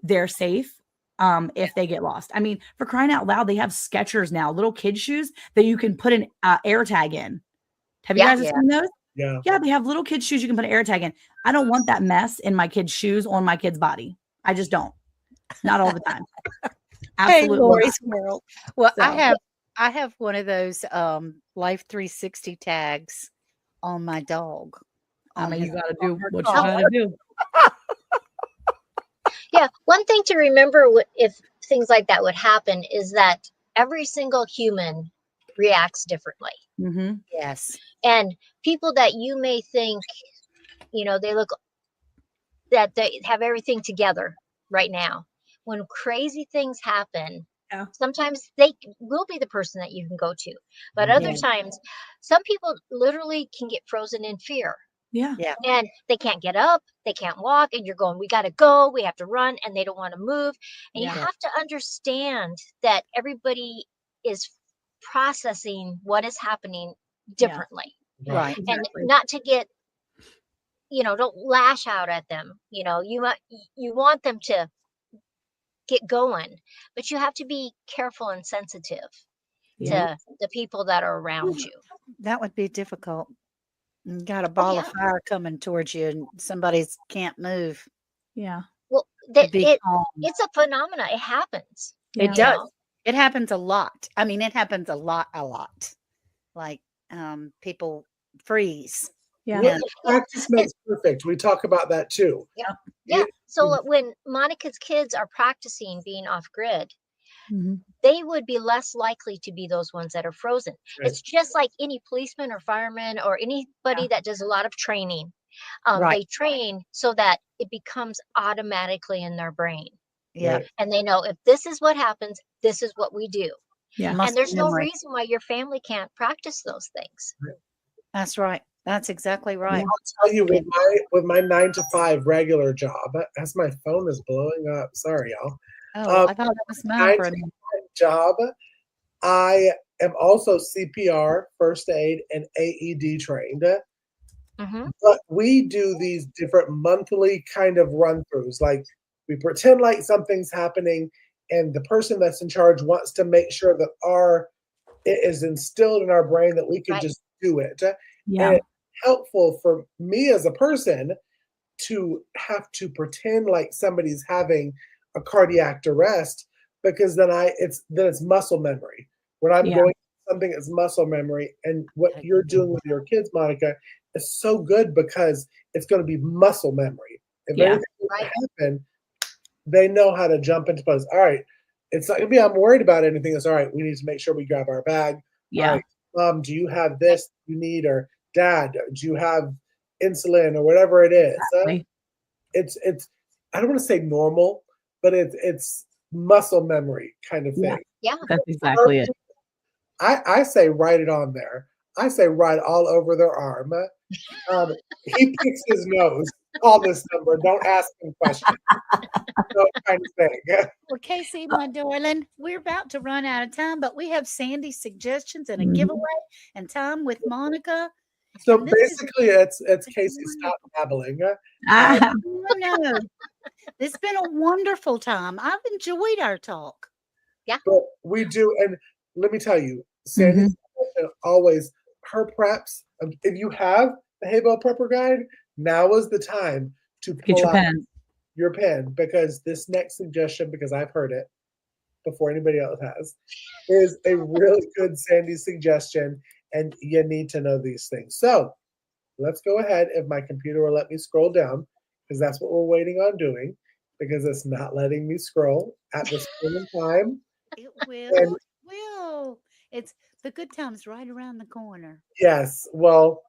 they're safe if they get lost. I mean, for crying out loud, they have Skechers now, little kid shoes that you can put an air tag in. Have you guys seen those? Yeah, they have little kids shoes you can put an air tag in. I don't want that mess in my kid's shoes on my kid's body. I just don't. Not all the time. Absolutely. Hey, Lori's World. Well, so. I have one of those Life 360 tags on my dog. I mean, you got to do what you got to do. Yeah, one thing to remember if things like that would happen is that every single human reacts differently. Yes. And people that you may think, they look that they have everything together right now, when crazy things happen, sometimes they will be the person that you can go to. But other times, some people literally can get frozen in fear. And they can't get up, they can't walk, and you're going, we got to go, we have to run, and they don't want to move. And you have to understand that everybody is processing what is happening differently. Right. And not to get, don't lash out at them. You want them to get going, but you have to be careful and sensitive to the people that are around you. That would be difficult. You got a ball of fire coming towards you and somebody's can't move. Well, it's a phenomena. It happens. It does. It happens a lot. I mean, it happens a lot. Like people freeze. Practice makes perfect. We talk about that too. So when Monica's kids are practicing being off grid, they would be less likely to be those ones that are frozen. It's just like any policeman or fireman or anybody that does a lot of training. They train so that it becomes automatically in their brain. And they know if this is what happens, this is what we do. And there's no reason why your family can't practice those things. That's right. That's exactly right. I'll tell you, with my 9 to 5 regular job, as my phone is blowing up. Sorry, y'all. Oh, I thought that was mine for a minute. Job. I am also CPR, first aid, and AED trained. But we do these different monthly kind of run-throughs. Like we pretend like something's happening, and the person that's in charge wants to make sure that it is instilled in our brain that we can just do it. And it's helpful for me as a person to have to pretend like somebody's having a cardiac arrest, because then it's muscle memory. When I'm going something, it's muscle memory. And what you're doing with your kids, Monica, is so good because it's going to be muscle memory. If anything happen, they know how to jump into place. All right, it's not gonna be I'm worried about anything. It's all right. We need to make sure we grab our bag. All right, Mom, do you have this you need? Or Dad, do you have insulin or whatever it is? It's I don't want to say normal, but it's muscle memory kind of thing. That's exactly it. I say write it on there. I say write all over their arm. He picks his nose. Call this number. Don't ask him questions. That kind of thing. Well, Casey, my darling, we're about to run out of time, but we have Sandy's suggestions and a giveaway and time with Monica. So basically, it's Casey, stop babbling. No. It's been a wonderful time. I've enjoyed our talk. But we do, and let me tell you, Sandy's always her preps. If you have the Hay Bale Prepper Guide, now is the time to Get pull your out pen. your pen, because this next suggestion, because I've heard it before anybody else has, is a really good Sandy suggestion, and you need to know these things. So let's go ahead, if my computer will let me scroll down, because that's what we're waiting on doing, because it's not letting me scroll at this point in time. It And will. It's the good times right around the corner. yes, well,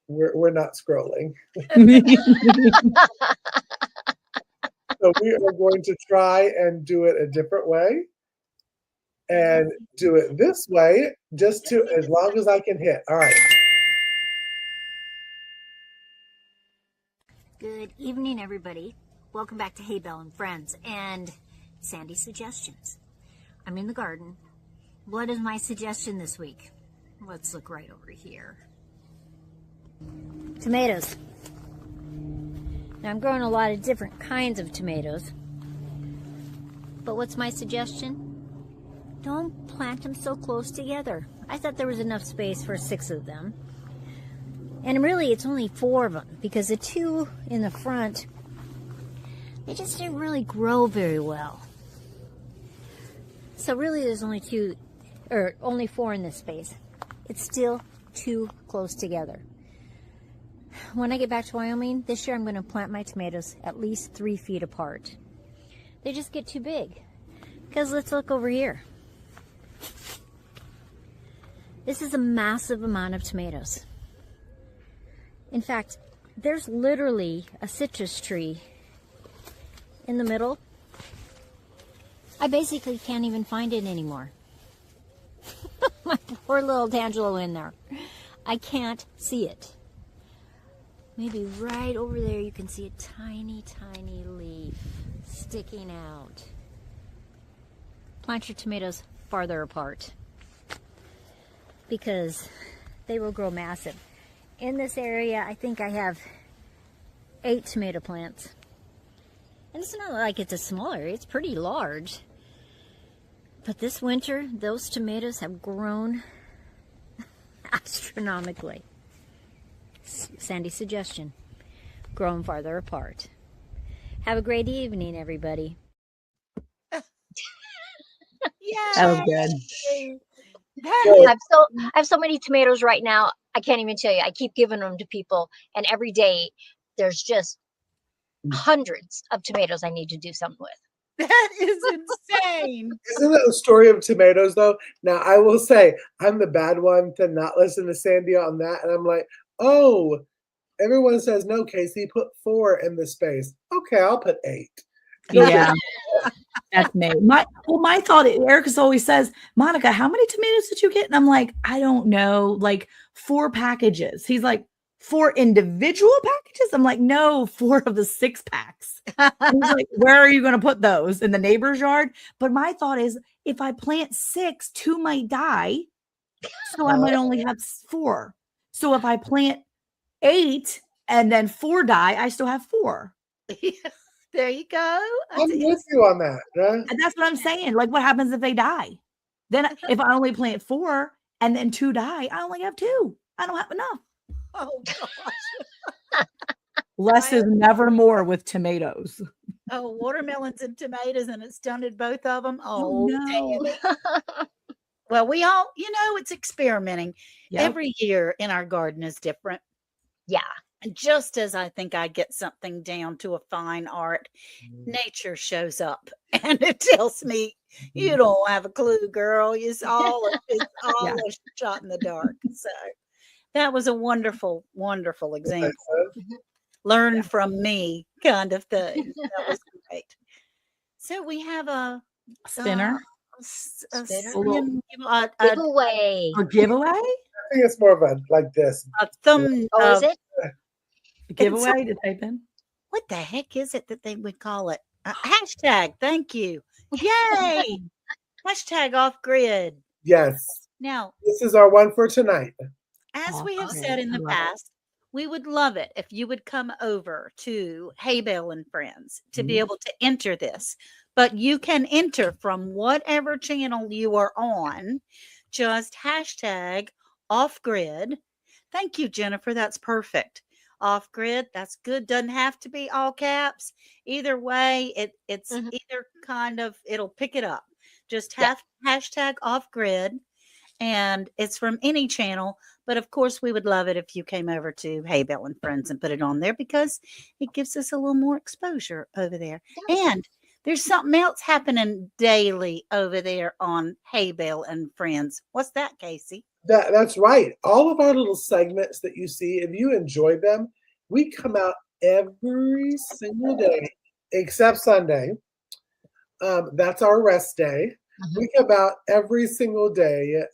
we're not scrolling. So we are going to try and do it a different way, and do it this way, just to, as long as I can hit. All right. Good evening, everybody. Welcome back to Hay Bale and Friends and Sandy Suggestions. I'm in the garden. What is my suggestion this week? Let's look right over here. Tomatoes. Now, I'm growing a lot of different kinds of tomatoes. But what's my suggestion? Don't plant them so close together. I thought there was enough space for 6 of them. And really, it's only 4 of them, because the 2 in the front, they just didn't really grow very well. So really, there's only 2, or only 4 in this space. It's still too close together. When I get back to Wyoming, this year I'm going to plant my tomatoes at least 3 feet apart. They just get too big. Because let's look over here. This is a massive amount of tomatoes. In fact, there's literally a citrus tree in the middle. I basically can't even find it anymore. My poor little Tangelo in there. I can't see it. Maybe right over there you can see a tiny, tiny leaf sticking out. Plant your tomatoes farther apart, because they will grow massive. In this area, I think I have 8 tomato plants. And it's not like it's a small area, it's pretty large. But this winter, those tomatoes have grown astronomically. Sandy's suggestion, grow them farther apart. Have a great evening, everybody. Yeah. That was good. I have so many tomatoes right now. I can't even tell you. I keep giving them to people, and every day there's just hundreds of tomatoes I need to do something with. That is insane. Isn't it a story of tomatoes, though? Now, I will say, I'm the bad one to not listen to Sandy on that. And I'm like, oh, everyone says, no, Casey, put 4 in the space. Okay, I'll put 8. Yeah, that's me. My thought, Erica always says, Monica, how many tomatoes did you get? And I'm like, I don't know, like 4 packages. He's like, 4 individual packages? I'm like, no, 4 of the 6 packs. He's like, where are you going to put those? In the neighbor's yard? But my thought is, if I plant 6, 2 might die. So I might only have 4. So if I plant 8 and then 4 die, I still have 4. There you go. I'm with you on that. Right? And that's what I'm saying. Like, what happens if they die? Then if I only plant 4 and then 2 die, I only have 2. I don't have enough. Oh gosh. Less is never more with tomatoes. Oh, watermelons and tomatoes, and it stunted both of them. Oh, Oh, no. damn it. Well, we all, it's experimenting. Yep. Every year in our garden is different. Yeah. And just as I think I get something down to a fine art, nature shows up and it tells me, you don't have a clue, girl. It's all Yeah. a shot in the dark. So that was a wonderful, wonderful example. Learn from me kind of thing. That was great. So we have a Spinner? Giveaway. A giveaway? I think it's more of a like this. a thumb. Oh, is it? A giveaway to type in? What the heck is it that they would call it? Hashtag. Thank you. Yay! Hashtag off grid. Yes. Now, This is our one for tonight. as we have Okay. said in the I love it. past, we would love it if you would come over to Hay Bale and Friends to be able to enter this. But you can enter from whatever channel you are on. Just hashtag off grid. Thank you, Jennifer. That's perfect. Off grid. That's good. Doesn't have to be all caps. Either way, it's Mhm. either kind of it'll pick it up. Just Yeah. have hashtag off grid, and it's from any channel. But of course, we would love it if you came over to Hay Bale and Friends and put it on there because it gives us a little more exposure over there. Yes. And there's something else happening daily over there on Hay Bale and Friends. What's that, Casey? That's right. All of our little segments that you see, if you enjoy them, we come out every single day except Sunday. That's our rest day. Mhm. We come out every single day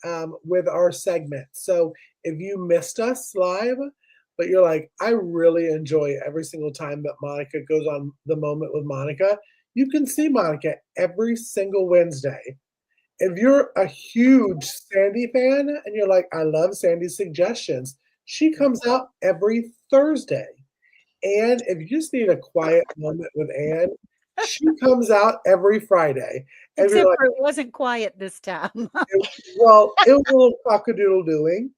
with our segments. So if you missed us live, but you're like, I really enjoy every single time that Monica goes on The Moment with Monica, you can see Monica every single Wednesday. If you're a huge Sandy fan and you're like, I love Sandy's suggestions, she comes out every Thursday. And if you just need a quiet moment with Anne, she comes out every Friday. And you're Except like, for it wasn't quiet this time. well, it was a little cockadoodle doing.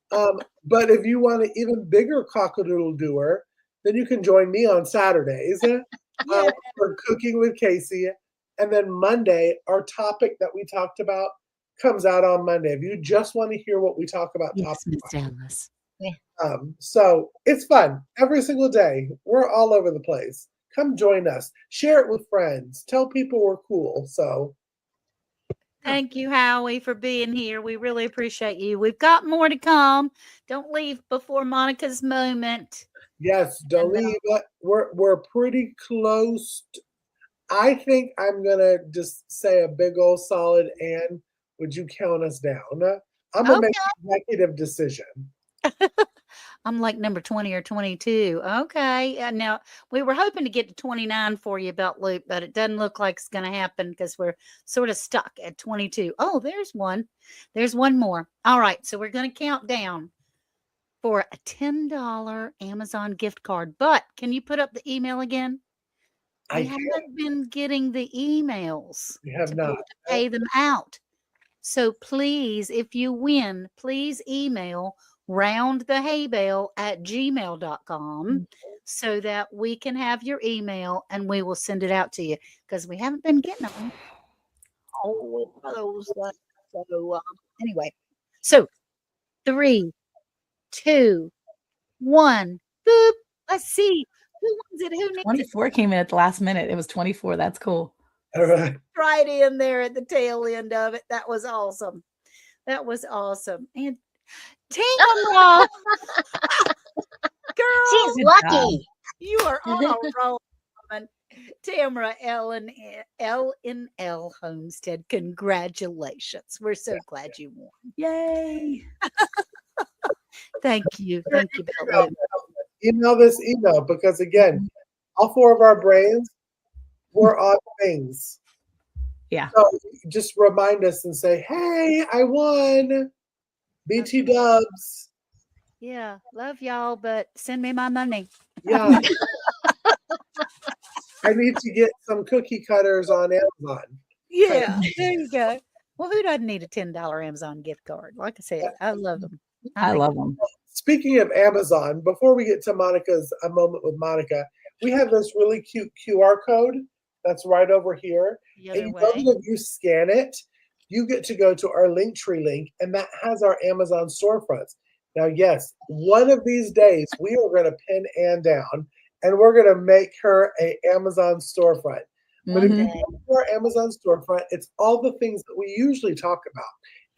But if you want an even bigger cockadoodle doer, then you can join me on Saturdays Yeah. for Cooking with Casey. And then Monday, our topic that we talked about comes out on Monday. If you just want to hear what we talk about, Yes, Miss Dallas. so it's fun every single day. We're all over the place. Come join us. Share it with friends. Tell people we're cool. So Thank you, Howie, for being here. We really appreciate you. We've got more to come. Don't leave before Monica's moment. yes, don't And, leave. We're pretty close. I think I'm gonna just say a big old solid and would you count us down? I'm gonna make an executive decision. I'm like number 20 or 22. Okay. Now, we were hoping to get to 29 for you, Belt Loop, but it doesn't look like it's going to happen because we're sort of stuck at 22. Oh, there's one. There's one more. All right. So we're going to count down for a $10 Amazon gift card. But can you put up the email again? I We haven't been getting the emails We have to be able not. to pay them out. So please, if you win, please email roundthehaybale@gmail.com so that we can have your email and we will send it out to you because we haven't been getting them. Oh, those ones. So anyway, so 3, 2, 1. Boop. Let's see who wants it. Who needs it? 24 came in at the last minute. It was 24. That's cool. All right. Right in there at the tail end of it. That was awesome. That was awesome. And Tamara, girl, She's lucky. you are on a roll, woman. Tamara L Homestead. Congratulations. We're so glad you won. Yay. Thank you. Thank you, Bella. Email this email because again, all four of our brains were on things. Yeah. So just remind us and say, hey, I won. BT dubs. Yeah, love y'all, but send me my money. Yeah. I need to get some cookie cutters on Amazon. Yeah, there you go. Well, who doesn't need a $10 Amazon gift card? Like I said, I love them. I love them. Speaking of Amazon, before we get to Monica's A Moment with Monica, we have this really cute QR code that's right over here. The And other you way. know that if you scan it, you get to go to our Linktree link, and that has our Amazon storefronts. Now, yes, one of these days we are going to pin Ann down, and we're going to make her an Amazon storefront. But if you Mhm. go to our Amazon storefront, it's all the things that we usually talk about,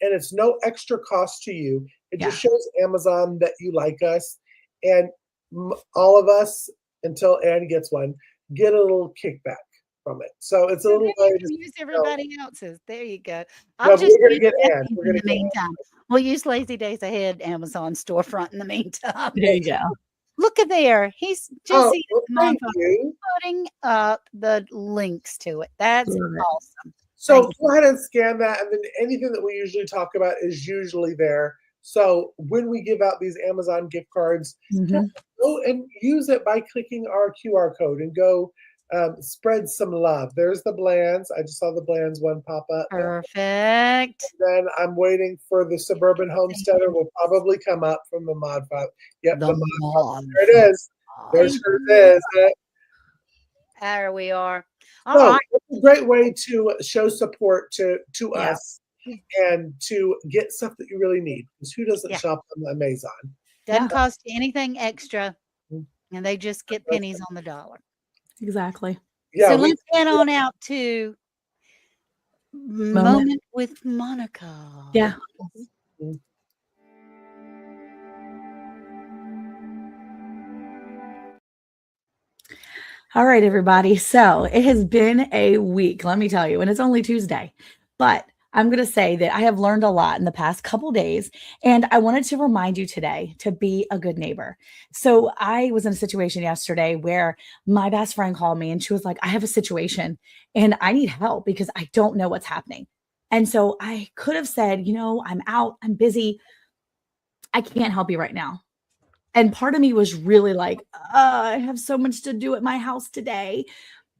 and it's no extra cost to you. It just shows Amazon that you like us, and all of us, until Ann gets one, get a little kickback from it. So it's a little way to use everybody else's. There you go. No, I'll just we're gonna use get Ann. Essie's We're in gonna the get Ann. meantime. We'll use Lazy Days Ahead Amazon storefront in the meantime. There you go. Look at there. He's Oh, Jesse well, thank you. putting up the links to it. That's Love it. awesome. So Thank go ahead and scan that, and then anything that we usually talk about is usually there. So when we give out these Amazon gift cards, Mhm. go and use it by clicking our QR code and go spread some love. There's the Blands. I just saw the Blands one pop up. Perfect. Then I'm waiting for the Suburban Homesteader will probably come up from the Mod 5. Yep, the Mod 5. There it is. There sure is. There we are. All So right. it's a great way to show support to Yeah. us and to get stuff that you really need. Because who doesn't Yeah. shop on Amazon? Doesn't cost you anything extra, Mm. and they just get pennies on the dollar. Exactly. Yeah, So let's head on out to Moment with Monica. Yeah. Mhm. All right, everybody. So it has been a week, let me tell you, and it's only Tuesday, but I'm going to say that I have learned a lot in the past couple days, and I wanted to remind you today to be a good neighbor. So I was in a situation yesterday where my best friend called me and she was like, I have a situation and I need help because I don't know what's happening. And so I could have said, I'm out, I'm busy, I can't help you right now. And part of me was really like, I have so much to do at my house today.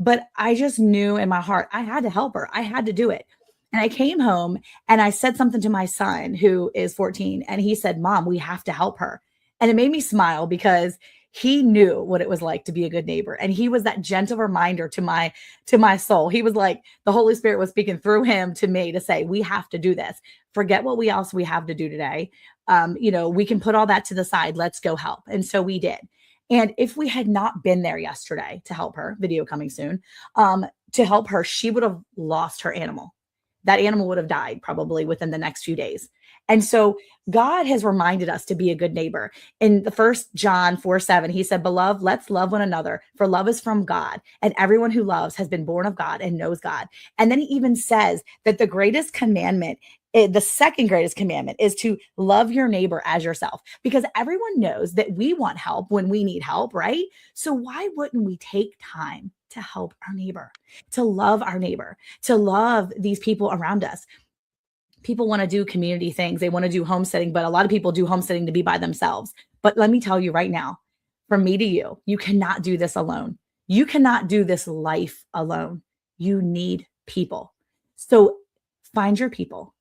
But I just knew in my heart, I had to help her. I had to do it. And I came home and I said something to my son, who is 14. And he said, Mom, we have to help her. And it made me smile because he knew what it was like to be a good neighbor. And he was that gentle reminder to my soul. He was like, the Holy Spirit was speaking through him to me to say, we have to do this. Forget what else we have to do today. We can put all that to the side. Let's go help. And so we did. And if we had not been there yesterday to help her, video coming soon, to help her, she would have lost her animal. That animal would have died probably within the next few days. And so God has reminded us to be a good neighbor. In the 1 John 4:7, he said, Beloved, let's love one another, for love is from God, and everyone who loves has been born of God and knows God. And then he even says that the greatest commandment, the second greatest commandment, is to love your neighbor as yourself, because everyone knows that we want help when we need help, right? So why wouldn't we take time to help our neighbor, to love our neighbor, to love these people around us? People want to do community things. They want to do homesteading, but a lot of people do homesteading to be by themselves. But let me tell you right now, from me to you, you cannot do this alone. You cannot do this life alone. You need people. So find your people,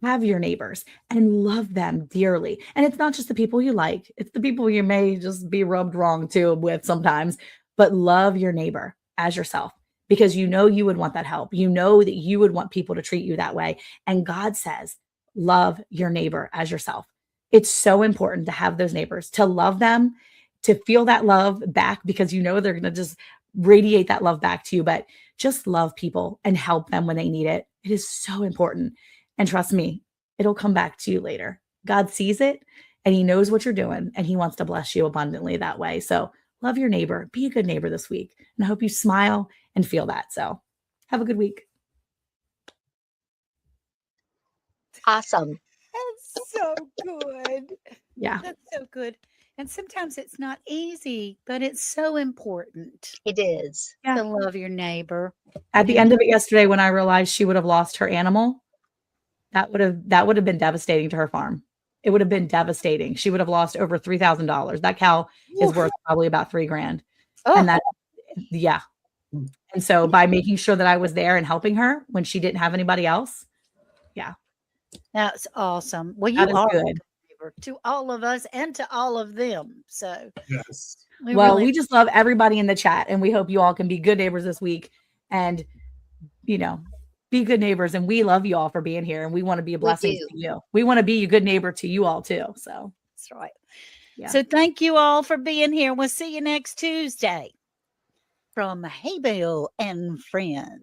have your neighbors, and love them dearly. And it's not just the people you like, it's the people you may just be rubbed wrong too with sometimes, but love your neighbor as yourself, because you would want that help. You know that you would want people to treat you that way. And God says, love your neighbor as yourself. It's so important to have those neighbors, to love them, to feel that love back, because they're going to just radiate that love back to you. But just love people and help them when they need it. It is so important. And trust me, it'll come back to you later. God sees it and he knows what you're doing and he wants to bless you abundantly that way. So love your neighbor, be a good neighbor this week. And I hope you smile and feel that. So have a good week. Awesome. That's so good. Yeah. That's so good. And sometimes it's not easy, but it's so important It is. to love your neighbor. At the end of it yesterday, when I realized she would have lost her animal, that would have been devastating to her farm. It would have been devastating. She would have lost over $3,000. That cow is worth probably about $3,000. Oh. And yeah. And so by making sure that I was there and helping her when she didn't have anybody else. Yeah. That's awesome. Well, That you is are good. a good neighbor to all of us and to all of them. So Yes. We just love everybody in the chat, and we hope you all can be good neighbors this week and, be good neighbors. And we love you all for being here, and we want to be a blessing to you. We want to be a good neighbor to you all too. So that's right. Yeah. So thank you all for being here. We'll see you next Tuesday from Hay Bale and Friends.